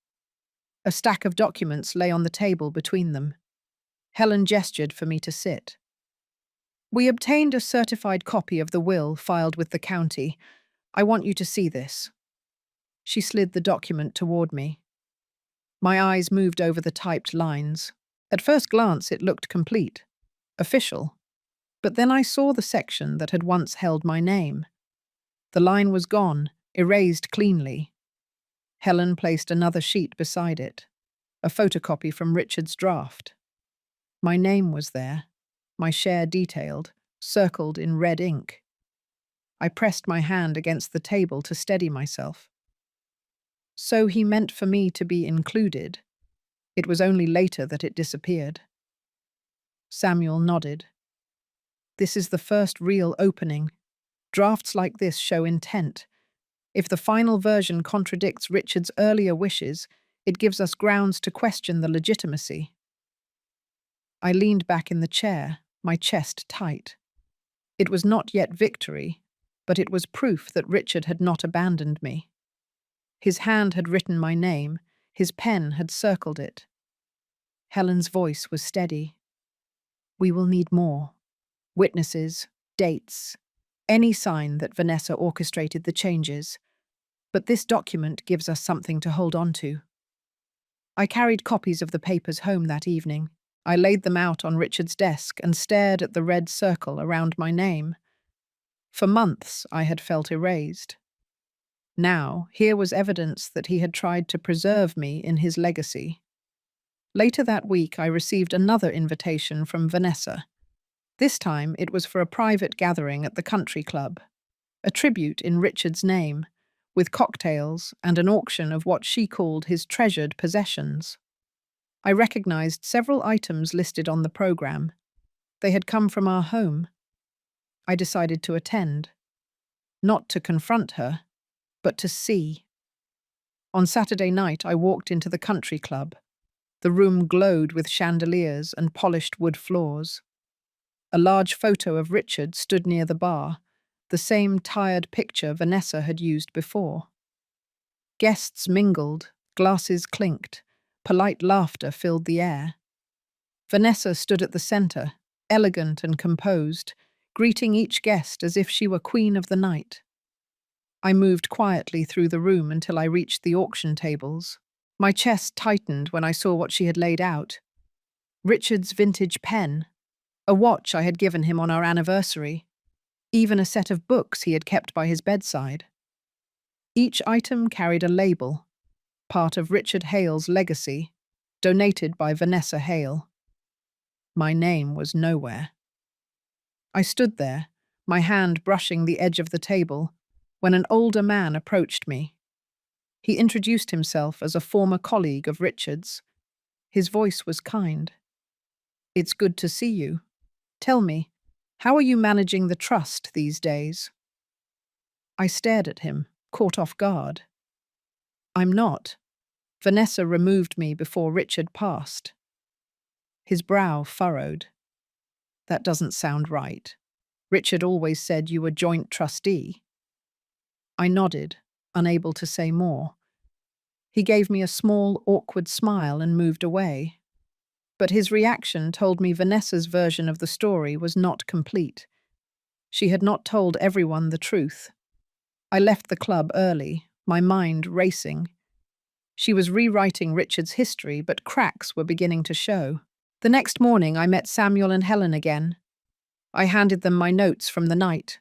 A stack of documents lay on the table between them. Helen gestured for me to sit. We obtained a certified copy of the will filed with the county. I want you to see this. She slid the document toward me. My eyes moved over the typed lines. At first glance, it looked complete, official. But then I saw the section that had once held my name. The line was gone, erased cleanly. Helen placed another sheet beside it, a photocopy from Richard's draft. My name was there, my share detailed, circled in red ink. I pressed my hand against the table to steady myself. So he meant for me to be included. It was only later that it disappeared. Samuel nodded. This is the first real opening. Drafts like this show intent. If the final version contradicts Richard's earlier wishes, it gives us grounds to question the legitimacy. I leaned back in the chair, my chest tight. It was not yet victory, but it was proof that Richard had not abandoned me. His hand had written my name, his pen had circled it. Helen's voice was steady. We will need more. Witnesses, dates, any sign that Vanessa orchestrated the changes. But this document gives us something to hold on to. I carried copies of the papers home that evening. I laid them out on Richard's desk and stared at the red circle around my name. For months, I had felt erased. Now, here was evidence that he had tried to preserve me in his legacy. Later that week, I received another invitation from Vanessa. This time, it was for a private gathering at the country club, a tribute in Richard's name, with cocktails and an auction of what she called his treasured possessions. I recognized several items listed on the program. They had come from our home. I decided to attend, not to confront her, but to see. On Saturday night, I walked into the country club. The room glowed with chandeliers and polished wood floors. A large photo of Richard stood near the bar, the same tired picture Vanessa had used before. Guests mingled, glasses clinked, polite laughter filled the air. Vanessa stood at the center, elegant and composed, greeting each guest as if she were queen of the night. I moved quietly through the room until I reached the auction tables. My chest tightened when I saw what she had laid out. Richard's vintage pen, a watch I had given him on our anniversary, even a set of books he had kept by his bedside. Each item carried a label, part of Richard Hale's legacy, donated by Vanessa Hale. My name was nowhere. I stood there, my hand brushing the edge of the table, when an older man approached me. He introduced himself as a former colleague of Richard's. His voice was kind. It's good to see you. Tell me, how are you managing the trust these days? I stared at him, caught off guard. I'm not. Vanessa removed me before Richard passed. His brow furrowed. That doesn't sound right. Richard always said you were joint trustee. I nodded, unable to say more. He gave me a small, awkward smile and moved away. But his reaction told me Vanessa's version of the story was not complete. She had not told everyone the truth. I left the club early, my mind racing. She was rewriting Richard's history, but cracks were beginning to show. The next morning, I met Samuel and Helen again. I handed them my notes from the night.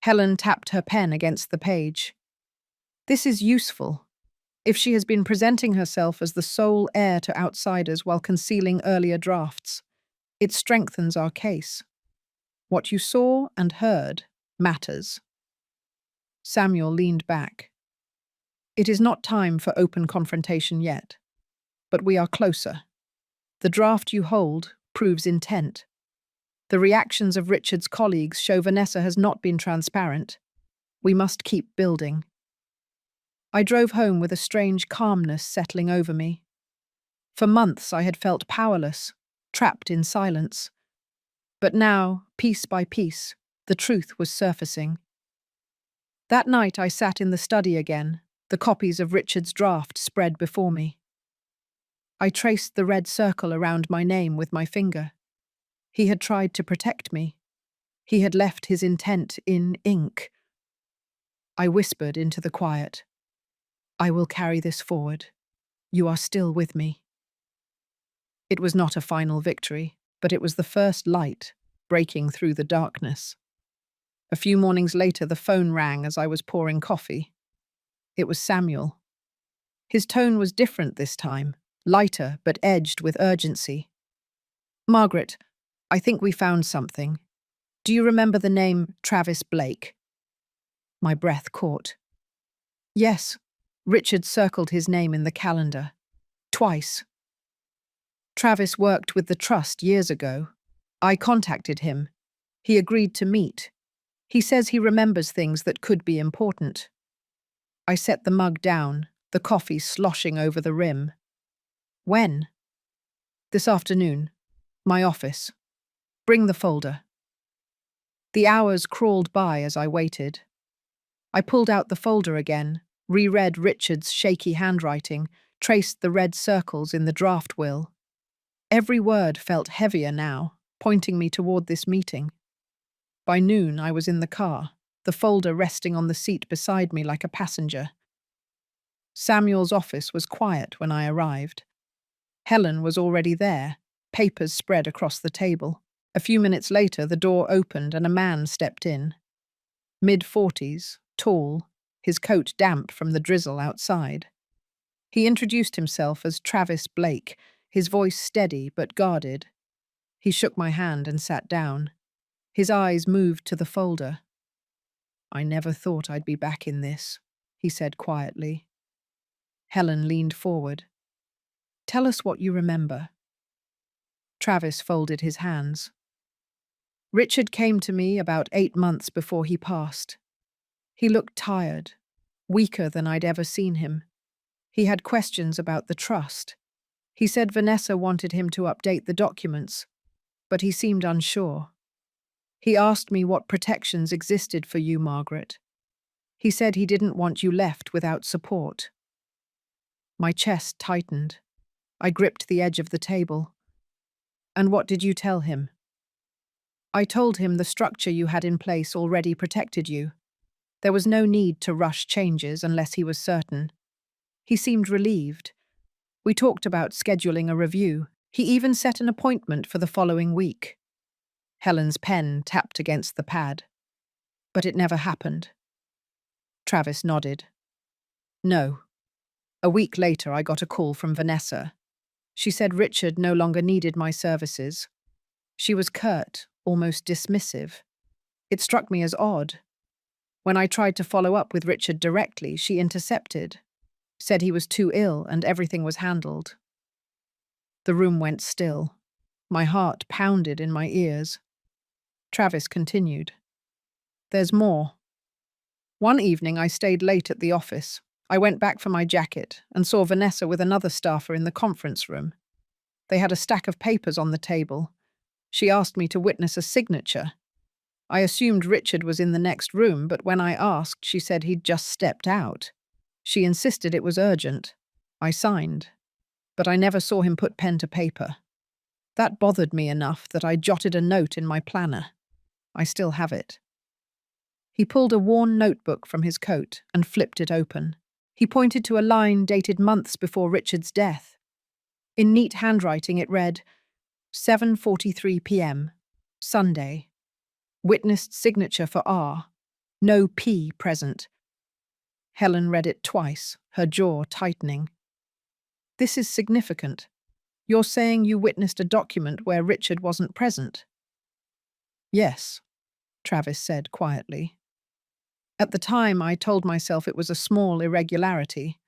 Helen tapped her pen against the page. This is useful. If she has been presenting herself as the sole heir to outsiders while concealing earlier drafts, it strengthens our case. What you saw and heard matters. Samuel leaned back. It is not time for open confrontation yet, but we are closer. The draft you hold proves intent. The reactions of Richard's colleagues show Vanessa has not been transparent. We must keep building. I drove home with a strange calmness settling over me. For months I had felt powerless, trapped in silence. But now, piece by piece, the truth was surfacing. That night I sat in the study again, the copies of Richard's draft spread before me. I traced the red circle around my name with my finger. He had tried to protect me. He had left his intent in ink. I whispered into the quiet. I will carry this forward. You are still with me. It was not a final victory, but it was the first light breaking through the darkness. A few mornings later, the phone rang as I was pouring coffee. It was Samuel. His tone was different this time, lighter but edged with urgency. Margaret, I think we found something. Do you remember the name Travis Blake? My breath caught. Yes, Richard circled his name in the calendar. Twice. Travis worked with the trust years ago. I contacted him. He agreed to meet. He says he remembers things that could be important. I set the mug down, the coffee sloshing over the rim. When? This afternoon. My office. Bring the folder. The hours crawled by as I waited. I pulled out the folder again, reread Richard's shaky handwriting, traced the red circles in the draft will. Every word felt heavier now, pointing me toward this meeting. By noon, I was in the car, the folder resting on the seat beside me like a passenger. Samuel's office was quiet when I arrived. Helen was already there, papers spread across the table. A few minutes later, the door opened and a man stepped in. Mid-40s, tall, his coat damp from the drizzle outside. He introduced himself as Travis Blake, his voice steady but guarded. He shook my hand and sat down. His eyes moved to the folder. I never thought I'd be back in this, he said quietly. Helen leaned forward. Tell us what you remember. Travis folded his hands. Richard came to me about 8 months before he passed. He looked tired, weaker than I'd ever seen him. He had questions about the trust. He said Vanessa wanted him to update the documents, but he seemed unsure. He asked me what protections existed for you, Margaret. He said he didn't want you left without support. My chest tightened. I gripped the edge of the table. And what did you tell him? I told him the structure you had in place already protected you. There was no need to rush changes unless he was certain. He seemed relieved. We talked about scheduling a review. He even set an appointment for the following week. Helen's pen tapped against the pad. But it never happened. Travis nodded. No. A week later, I got a call from Vanessa. She said Richard no longer needed my services. She was curt, almost dismissive. It struck me as odd. When I tried to follow up with Richard directly, she intercepted, said he was too ill and everything was handled. The room went still. My heart pounded in my ears. Travis continued. There's more. One evening I stayed late at the office. I went back for my jacket and saw Vanessa with another staffer in the conference room. They had a stack of papers on the table. She asked me to witness a signature. I assumed Richard was in the next room, but when I asked, she said he'd just stepped out. She insisted it was urgent. I signed, but I never saw him put pen to paper. That bothered me enough that I jotted a note in my planner. I still have it. He pulled a worn notebook from his coat and flipped it open. He pointed to a line dated months before Richard's death. In neat handwriting it read, 7:43 p.m., Sunday. Witnessed signature for R. No P present. Helen read it twice, her jaw tightening. This is significant. You're saying you witnessed a document where Richard wasn't present? Yes, Travis said quietly. At the time, I told myself it was a small irregularity.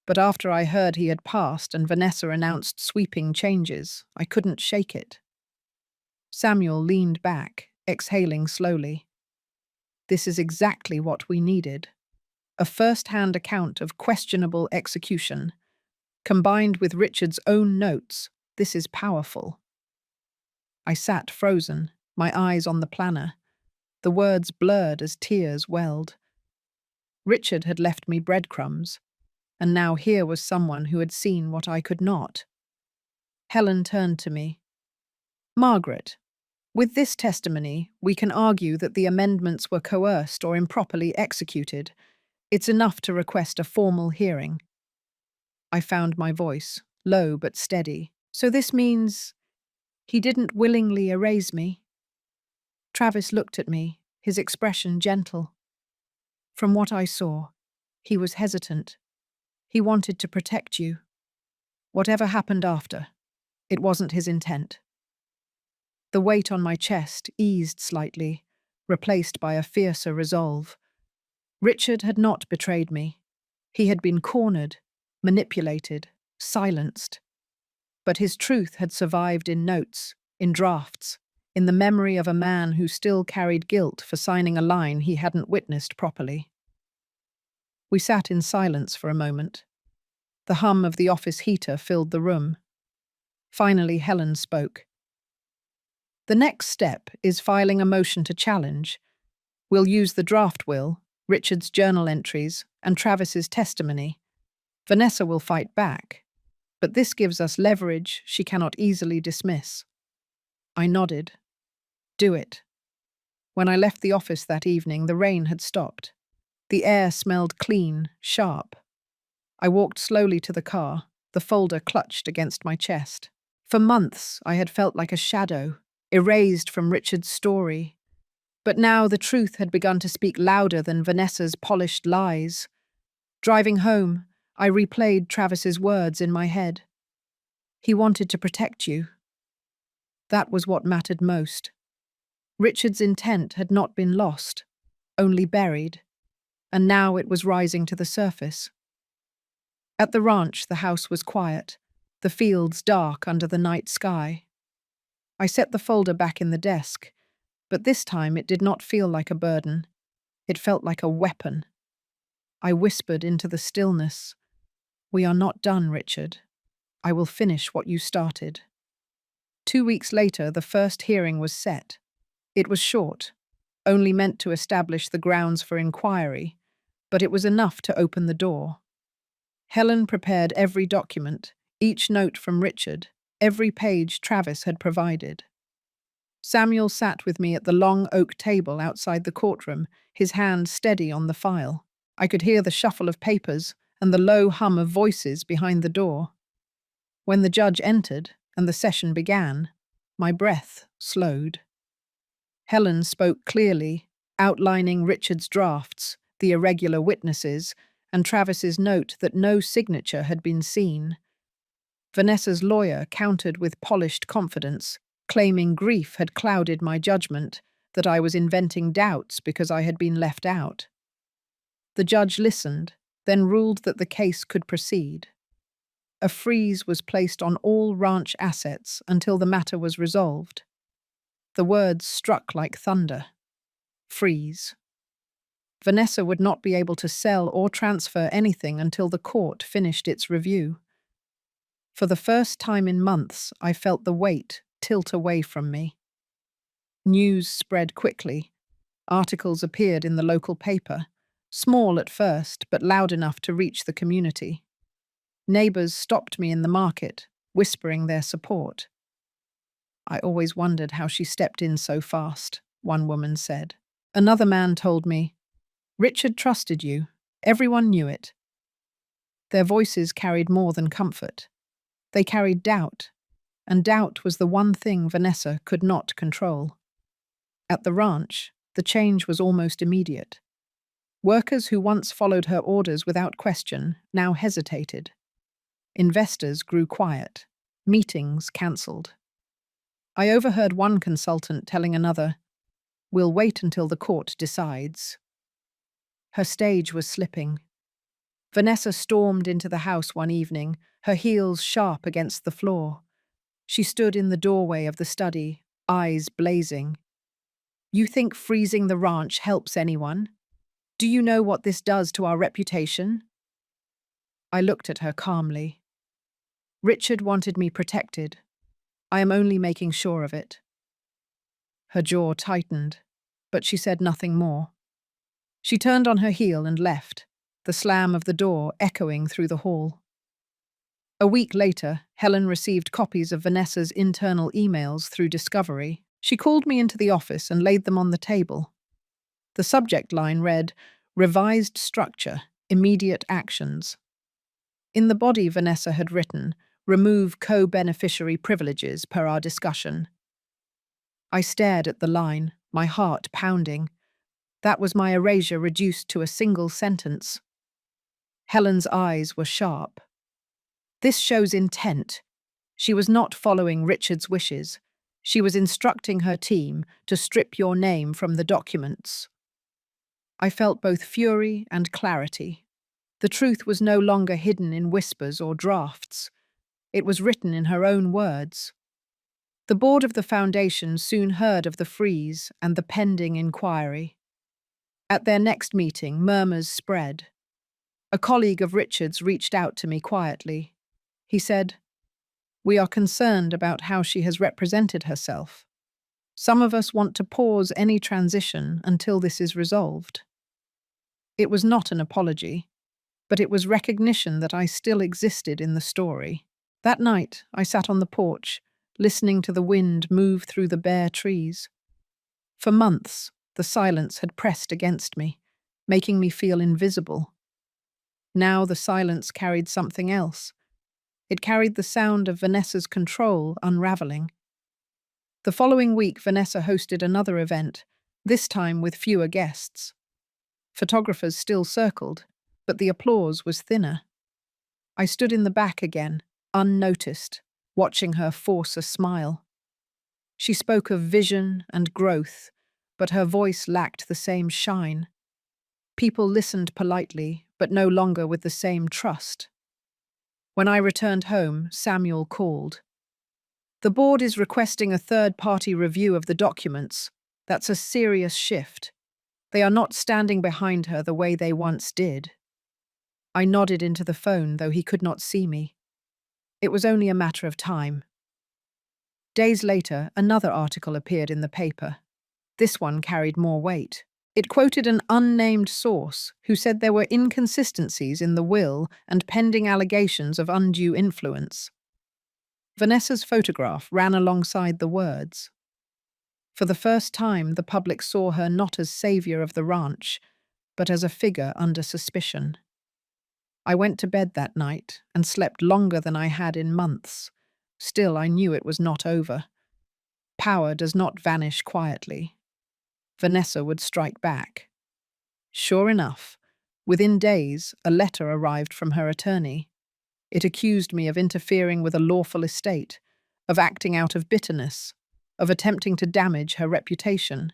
But after I heard he had passed and Vanessa announced sweeping changes, I couldn't shake it. Samuel leaned back, exhaling slowly. This is exactly what we needed. A first-hand account of questionable execution. Combined with Richard's own notes, this is powerful. I sat frozen, my eyes on the planner. The words blurred as tears welled. Richard had left me breadcrumbs, and now here was someone who had seen what I could not. Helen turned to me. Margaret, with this testimony, we can argue that the amendments were coerced or improperly executed. It's enough to request a formal hearing. I found my voice, low but steady. So this means he didn't willingly erase me? Travis looked at me, his expression gentle. From what I saw, he was hesitant. He wanted to protect you. Whatever happened after, it wasn't his intent. The weight on my chest eased slightly, replaced by a fiercer resolve. Richard had not betrayed me. He had been cornered, manipulated, silenced. But his truth had survived in notes, in drafts, in the memory of a man who still carried guilt for signing a line he hadn't witnessed properly. We sat in silence for a moment. The hum of the office heater filled the room. Finally, Helen spoke. The next step is filing a motion to challenge. We'll use the draft will, Richard's journal entries, and Travis's testimony. Vanessa will fight back, but this gives us leverage she cannot easily dismiss. I nodded. Do it. When I left the office that evening, the rain had stopped. The air smelled clean, sharp. I walked slowly to the car, the folder clutched against my chest. For months, I had felt like a shadow, erased from Richard's story. But now the truth had begun to speak louder than Vanessa's polished lies. Driving home, I replayed Travis's words in my head. He wanted to protect you. That was what mattered most. Richard's intent had not been lost, only buried, and now it was rising to the surface. At the ranch, the house was quiet, the fields dark under the night sky. I set the folder back in the desk, but this time it did not feel like a burden. It felt like a weapon. I whispered into the stillness, "We are not done, Richard. I will finish what you started." 2 weeks later, the first hearing was set. It was short, only meant to establish the grounds for inquiry, but it was enough to open the door. Helen prepared every document, each note from Richard, every page Travis had provided. Samuel sat with me at the long oak table outside the courtroom, his hand steady on the file. I could hear the shuffle of papers and the low hum of voices behind the door. When the judge entered and the session began, my breath slowed. Helen spoke clearly, outlining Richard's drafts, the irregular witnesses, and Travis's note that no signature had been seen. Vanessa's lawyer countered with polished confidence, claiming grief had clouded my judgment, that I was inventing doubts because I had been left out. The judge listened, then ruled that the case could proceed. A freeze was placed on all ranch assets until the matter was resolved. The words struck like thunder. Freeze. Vanessa would not be able to sell or transfer anything until the court finished its review. For the first time in months, I felt the weight tilt away from me. News spread quickly. Articles appeared in the local paper, small at first, but loud enough to reach the community. Neighbors stopped me in the market, whispering their support. "I always wondered how she stepped in so fast," one woman said. Another man told me, "Richard trusted you. Everyone knew it." Their voices carried more than comfort. They carried doubt, and doubt was the one thing Vanessa could not control. At the ranch, the change was almost immediate. Workers who once followed her orders without question now hesitated. Investors grew quiet. Meetings cancelled. I overheard one consultant telling another, "We'll wait until the court decides." Her stage was slipping. Vanessa stormed into the house one evening, her heels sharp against the floor. She stood in the doorway of the study, eyes blazing. "You think freezing the ranch helps anyone? Do you know what this does to our reputation?" I looked at her calmly. "Richard wanted me protected. I am only making sure of it." Her jaw tightened, but she said nothing more. She turned on her heel and left, the slam of the door echoing through the hall. A week later, Helen received copies of Vanessa's internal emails through Discovery. She called me into the office and laid them on the table. The subject line read, revised structure, immediate actions. In the body, Vanessa had written, remove co-beneficiary privileges per our discussion. I stared at the line, my heart pounding. That was my erasure reduced to a single sentence. Helen's eyes were sharp. This shows intent. She was not following Richard's wishes. She was instructing her team to strip your name from the documents. I felt both fury and clarity. The truth was no longer hidden in whispers or drafts. It was written in her own words. The board of the foundation soon heard of the freeze and the pending inquiry. At their next meeting, murmurs spread. A colleague of Richard's reached out to me quietly. He said, "We are concerned about how she has represented herself. Some of us want to pause any transition until this is resolved." It was not an apology, but it was recognition that I still existed in the story. That night, I sat on the porch, listening to the wind move through the bare trees. For months, the silence had pressed against me, making me feel invisible. Now the silence carried something else. It carried the sound of Vanessa's control unraveling. The following week, Vanessa hosted another event, this time with fewer guests. Photographers still circled, but the applause was thinner. I stood in the back again, unnoticed, watching her force a smile. She spoke of vision and growth, but her voice lacked the same shine. People listened politely, but no longer with the same trust. When I returned home, Samuel called. "The board is requesting a third-party review of the documents. That's a serious shift. They are not standing behind her the way they once did." I nodded into the phone, though he could not see me. It was only a matter of time. Days later, another article appeared in the paper. This one carried more weight. It quoted an unnamed source who said there were inconsistencies in the will and pending allegations of undue influence. Vanessa's photograph ran alongside the words. For the first time, the public saw her not as savior of the ranch, but as a figure under suspicion. I went to bed that night and slept longer than I had in months. Still, I knew it was not over. Power does not vanish quietly. Vanessa would strike back. Sure enough, within days, a letter arrived from her attorney. It accused me of interfering with a lawful estate, of acting out of bitterness, of attempting to damage her reputation.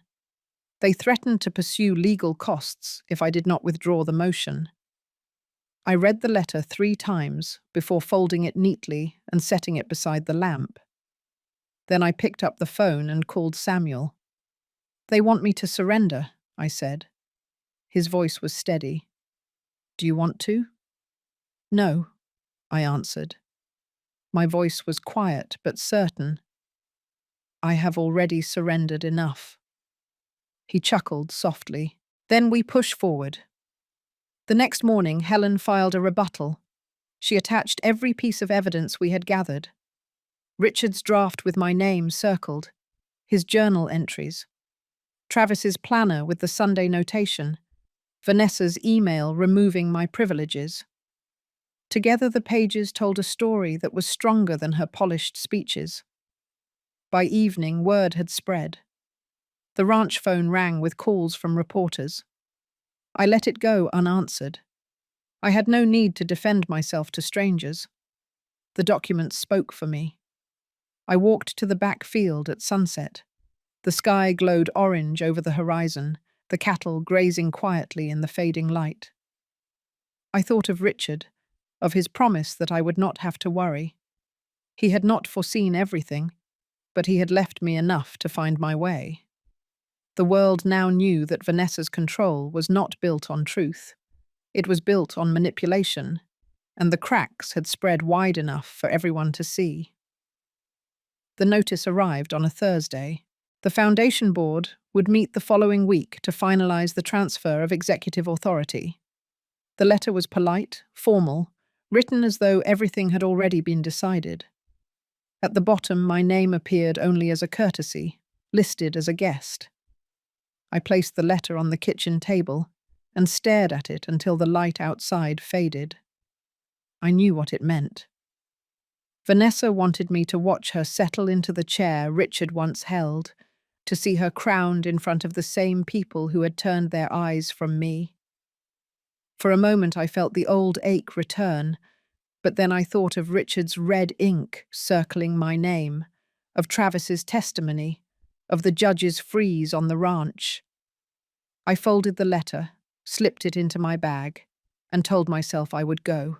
They threatened to pursue legal costs if I did not withdraw the motion. I read the letter 3 times before folding it neatly and setting it beside the lamp. Then I picked up the phone and called Samuel. "They want me to surrender," I said. His voice was steady. "Do you want to?" "No," I answered. My voice was quiet but certain. "I have already surrendered enough." He chuckled softly. "Then we push forward." The next morning, Helen filed a rebuttal. She attached every piece of evidence we had gathered. Richard's draft with my name circled, his journal entries, Travis's planner with the Sunday notation, Vanessa's email removing my privileges. Together the pages told a story that was stronger than her polished speeches. By evening, word had spread. The ranch phone rang with calls from reporters. I let it go unanswered. I had no need to defend myself to strangers. The documents spoke for me. I walked to the back field at sunset. The sky glowed orange over the horizon, the cattle grazing quietly in the fading light. I thought of Richard, of his promise that I would not have to worry. He had not foreseen everything, but he had left me enough to find my way. The world now knew that Vanessa's control was not built on truth. It was built on manipulation, and the cracks had spread wide enough for everyone to see. The notice arrived on a Thursday. The Foundation Board would meet the following week to finalize the transfer of executive authority. The letter was polite, formal, written as though everything had already been decided. At the bottom, my name appeared only as a courtesy, listed as a guest. I placed the letter on the kitchen table and stared at it until the light outside faded. I knew what it meant. Vanessa wanted me to watch her settle into the chair Richard once held, to see her crowned in front of the same people who had turned their eyes from me. For a moment I felt the old ache return, but then I thought of Richard's red ink circling my name, of Travis's testimony, of the judge's freeze on the ranch. I folded the letter, slipped it into my bag, and told myself I would go.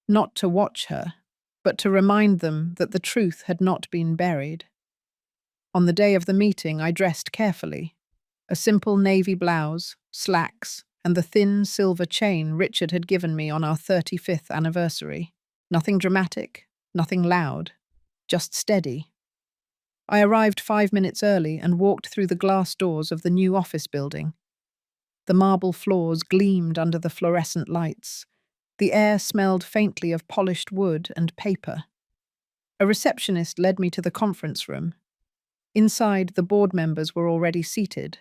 Not to watch her, but to remind them that the truth had not been buried. On the day of the meeting, I dressed carefully. A simple navy blouse, slacks, and the thin silver chain Richard had given me on our 35th anniversary. Nothing dramatic, nothing loud, just steady. I arrived 5 minutes early and walked through the glass doors of the new office building. The marble floors gleamed under the fluorescent lights. The air smelled faintly of polished wood and paper. A receptionist led me to the conference room. Inside, the board members were already seated.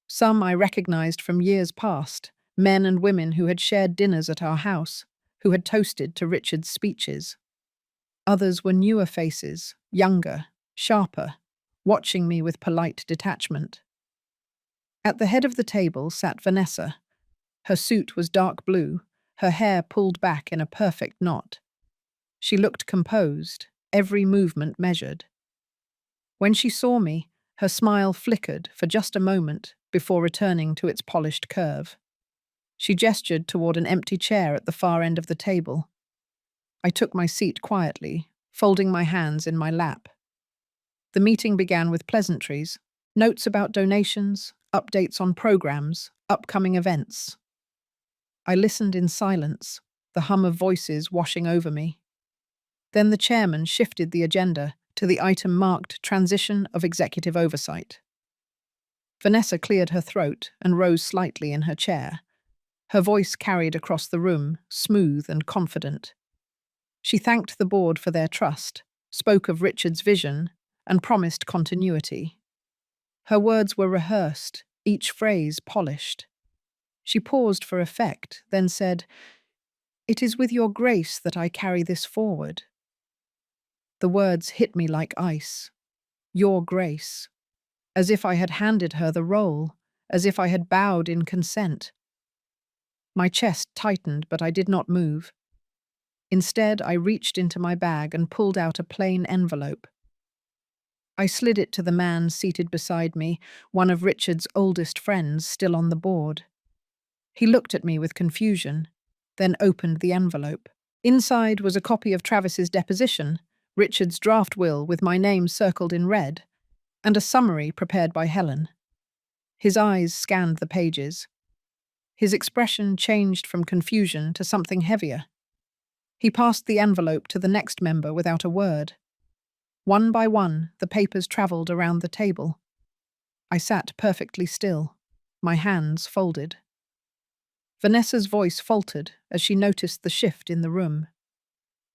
Some I recognized from years past, men and women who had shared dinners at our house, who had toasted to Richard's speeches. Others were newer faces, younger, sharper, watching me with polite detachment. At the head of the table sat Vanessa. Her suit was dark blue, her hair pulled back in a perfect knot. She looked composed, every movement measured. When she saw me, her smile flickered for just a moment before returning to its polished curve. She gestured toward an empty chair at the far end of the table. I took my seat quietly, folding my hands in my lap. The meeting began with pleasantries, notes about donations, updates on programs, upcoming events. I listened in silence, the hum of voices washing over me. Then the chairman shifted the agenda to the item marked Transition of Executive Oversight. Vanessa cleared her throat and rose slightly in her chair. Her voice carried across the room, smooth and confident. She thanked the board for their trust, spoke of Richard's vision, and promised continuity. Her words were rehearsed, each phrase polished. She paused for effect, then said, "It is with your grace that I carry this forward." The words hit me like ice. Your grace. As if I had handed her the role, as if I had bowed in consent. My chest tightened, but I did not move. Instead, I reached into my bag and pulled out a plain envelope. I slid it to the man seated beside me, one of Richard's oldest friends still on the board. He looked at me with confusion, then opened the envelope. Inside was a copy of Travis's deposition, Richard's draft will with my name circled in red, and a summary prepared by Helen. His eyes scanned the pages. His expression changed from confusion to something heavier. He passed the envelope to the next member without a word. One by one, the papers travelled around the table. I sat perfectly still, my hands folded. Vanessa's voice faltered as she noticed the shift in the room.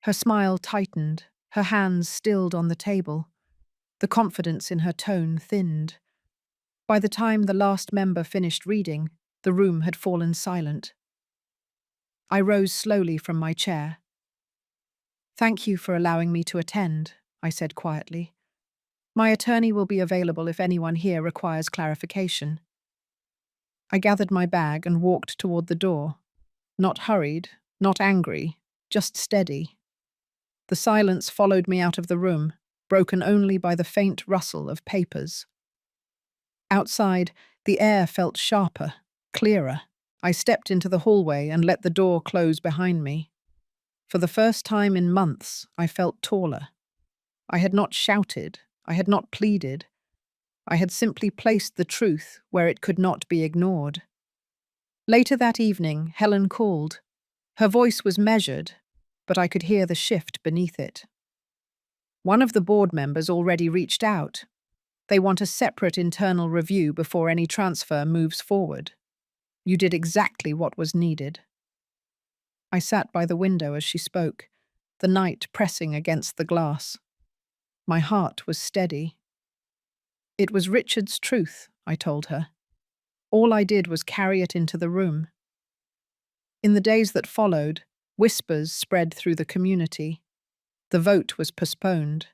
Her smile tightened, her hands stilled on the table. The confidence in her tone thinned. By the time the last member finished reading, the room had fallen silent. I rose slowly from my chair. "Thank you for allowing me to attend," I said quietly. "My attorney will be available if anyone here requires clarification." I gathered my bag and walked toward the door. Not hurried, not angry, just steady. The silence followed me out of the room, broken only by the faint rustle of papers. Outside, the air felt sharper, clearer. I stepped into the hallway and let the door close behind me. For the first time in months, I felt taller. I had not shouted, I had not pleaded. I had simply placed the truth where it could not be ignored. Later that evening, Helen called. Her voice was measured, but I could hear the shift beneath it. One of the board members already reached out. They want a separate internal review before any transfer moves forward. You did exactly what was needed. I sat by the window as she spoke, the night pressing against the glass. My heart was steady. It was Richard's truth, I told her. All I did was carry it into the room. In the days that followed, whispers spread through the community. The vote was postponed.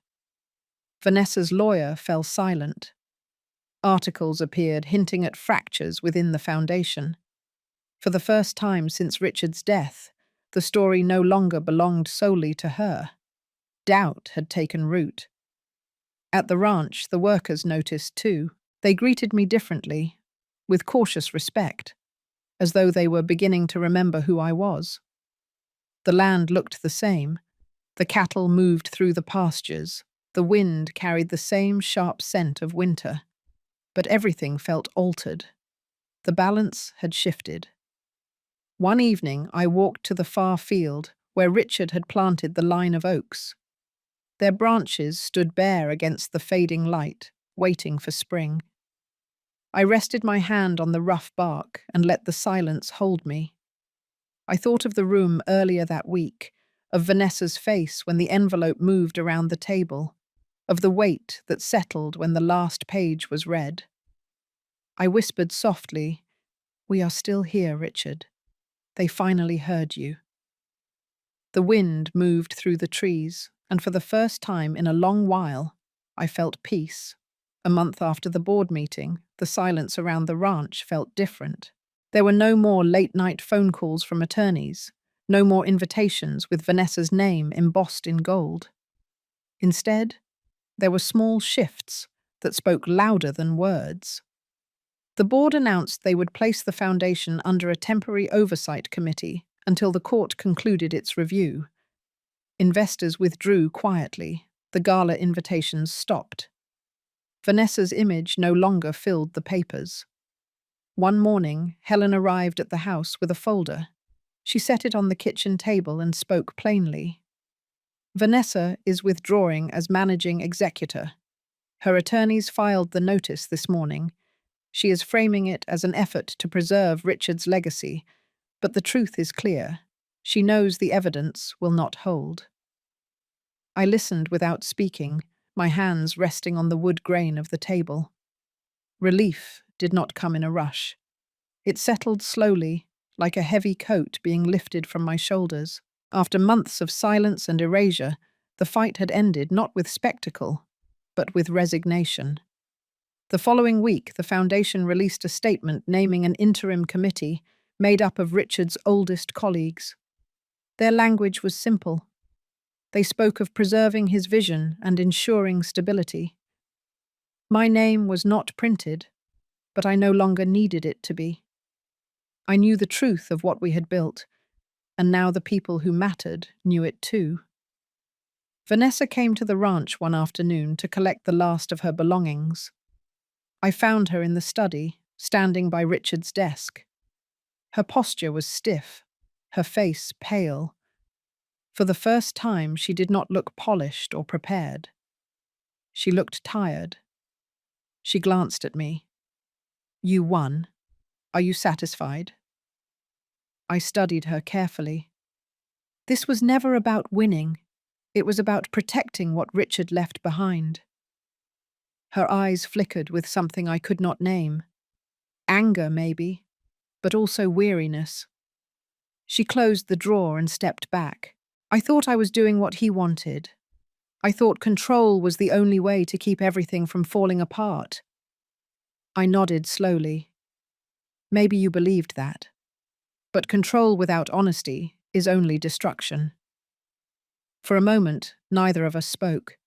Vanessa's lawyer fell silent. Articles appeared hinting at fractures within the foundation. For the first time since Richard's death, the story no longer belonged solely to her. Doubt had taken root. At the ranch, the workers noticed too. They greeted me differently, with cautious respect, as though they were beginning to remember who I was. The land looked the same. The cattle moved through the pastures. The wind carried the same sharp scent of winter. But everything felt altered. The balance had shifted. One evening, I walked to the far field where Richard had planted the line of oaks. Their branches stood bare against the fading light, waiting for spring. I rested my hand on the rough bark and let the silence hold me. I thought of the room earlier that week, of Vanessa's face when the envelope moved around the table, of the weight that settled when the last page was read. I whispered softly, "We are still here, Richard. They finally heard you." The wind moved through the trees, and for the first time in a long while, I felt peace. A month after the board meeting, the silence around the ranch felt different. There were no more late-night phone calls from attorneys, no more invitations with Vanessa's name embossed in gold. Instead, there were small shifts that spoke louder than words. The board announced they would place the foundation under a temporary oversight committee until the court concluded its review. Investors withdrew quietly. The gala invitations stopped. Vanessa's image no longer filled the papers. One morning, Helen arrived at the house with a folder. She set it on the kitchen table and spoke plainly. "Vanessa is withdrawing as managing executor. Her attorneys filed the notice this morning. She is framing it as an effort to preserve Richard's legacy, but the truth is clear. She knows the evidence will not hold." I listened without speaking, my hands resting on the wood grain of the table. Relief did not come in a rush. It settled slowly, like a heavy coat being lifted from my shoulders. After months of silence and erasure, the fight had ended not with spectacle, but with resignation. The following week, the foundation released a statement naming an interim committee made up of Richard's oldest colleagues. Their language was simple. They spoke of preserving his vision and ensuring stability. My name was not printed, but I no longer needed it to be. I knew the truth of what we had built, and now the people who mattered knew it too. Vanessa came to the ranch one afternoon to collect the last of her belongings. I found her in the study, standing by Richard's desk. Her posture was stiff, her face pale. For the first time, she did not look polished or prepared. She looked tired. She glanced at me. "You won. Are you satisfied?" I studied her carefully. This was never about winning. It was about protecting what Richard left behind. Her eyes flickered with something I could not name. Anger, maybe, but also weariness. She closed the drawer and stepped back. I thought I was doing what he wanted. I thought control was the only way to keep everything from falling apart. I nodded slowly. Maybe you believed that. But control without honesty is only destruction. For a moment, neither of us spoke.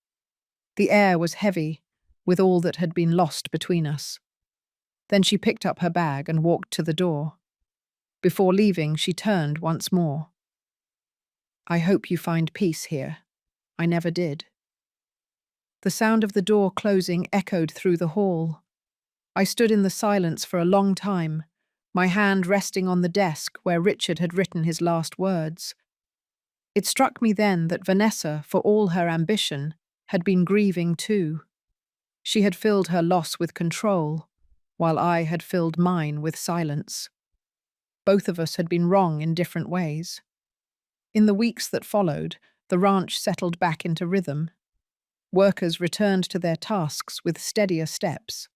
The air was heavy, with all that had been lost between us. Then she picked up her bag and walked to the door. Before leaving, she turned once more. "I hope you find peace here. I never did." The sound of the door closing echoed through the hall. I stood in the silence for a long time, my hand resting on the desk where Richard had written his last words. It struck me then that Vanessa, for all her ambition, had been grieving too. She had filled her loss with control, while I had filled mine with silence. Both of us had been wrong in different ways. In the weeks that followed, the ranch settled back into rhythm. Workers returned to their tasks with steadier steps.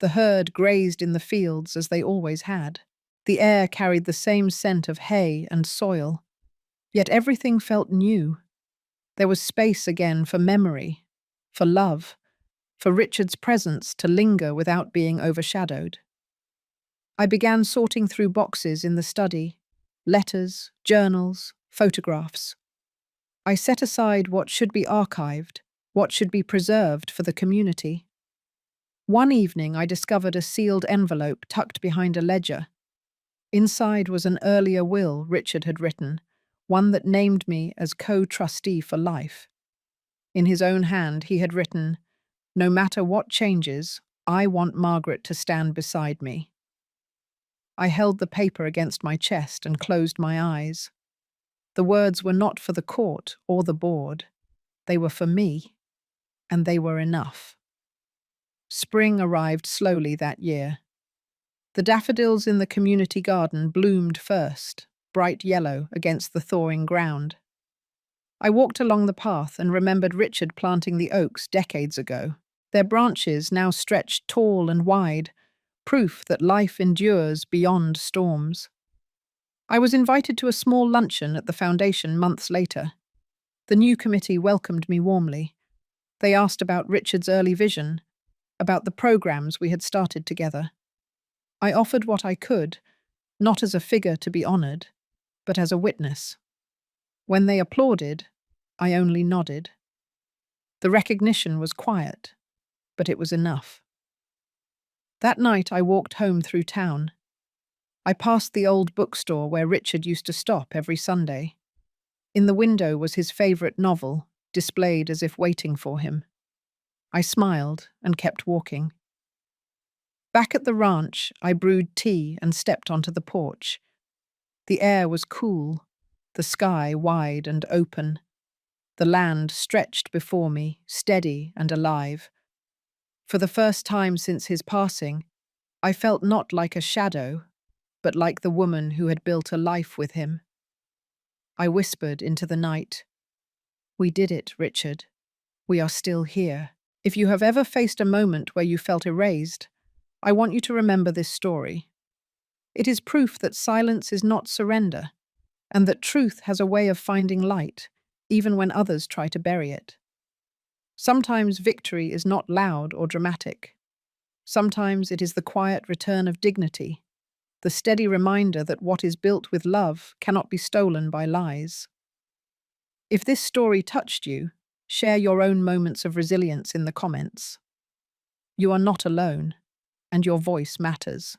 The herd grazed in the fields as they always had. The air carried the same scent of hay and soil. Yet everything felt new. There was space again for memory, for love, for Richard's presence to linger without being overshadowed. I began sorting through boxes in the study, letters, journals, photographs. I set aside what should be archived, what should be preserved for the community. One evening I discovered a sealed envelope tucked behind a ledger. Inside was an earlier will Richard had written, one that named me as co-trustee for life. In his own hand he had written, "No matter what changes, I want Margaret to stand beside me." I held the paper against my chest and closed my eyes. The words were not for the court or the board. They were for me, and they were enough. Spring arrived slowly that year. The daffodils in the community garden bloomed first, bright yellow against the thawing ground. I walked along the path and remembered Richard planting the oaks decades ago. Their branches now stretched tall and wide, proof that life endures beyond storms. I was invited to a small luncheon at the foundation months later. The new committee welcomed me warmly. They asked about Richard's early vision, about the programs we had started together. I offered what I could, not as a figure to be honoured, but as a witness. When they applauded, I only nodded. The recognition was quiet, but it was enough. That night I walked home through town. I passed the old bookstore where Richard used to stop every Sunday. In the window was his favourite novel, displayed as if waiting for him. I smiled and kept walking. Back at the ranch, I brewed tea and stepped onto the porch. The air was cool, the sky wide and open. The land stretched before me, steady and alive. For the first time since his passing, I felt not like a shadow, but like the woman who had built a life with him. I whispered into the night, "We did it, Richard. We are still here." If you have ever faced a moment where you felt erased, I want you to remember this story. It is proof that silence is not surrender, and that truth has a way of finding light, even when others try to bury it. Sometimes victory is not loud or dramatic. Sometimes it is the quiet return of dignity, the steady reminder that what is built with love cannot be stolen by lies. If this story touched you, share your own moments of resilience in the comments. You are not alone, and your voice matters.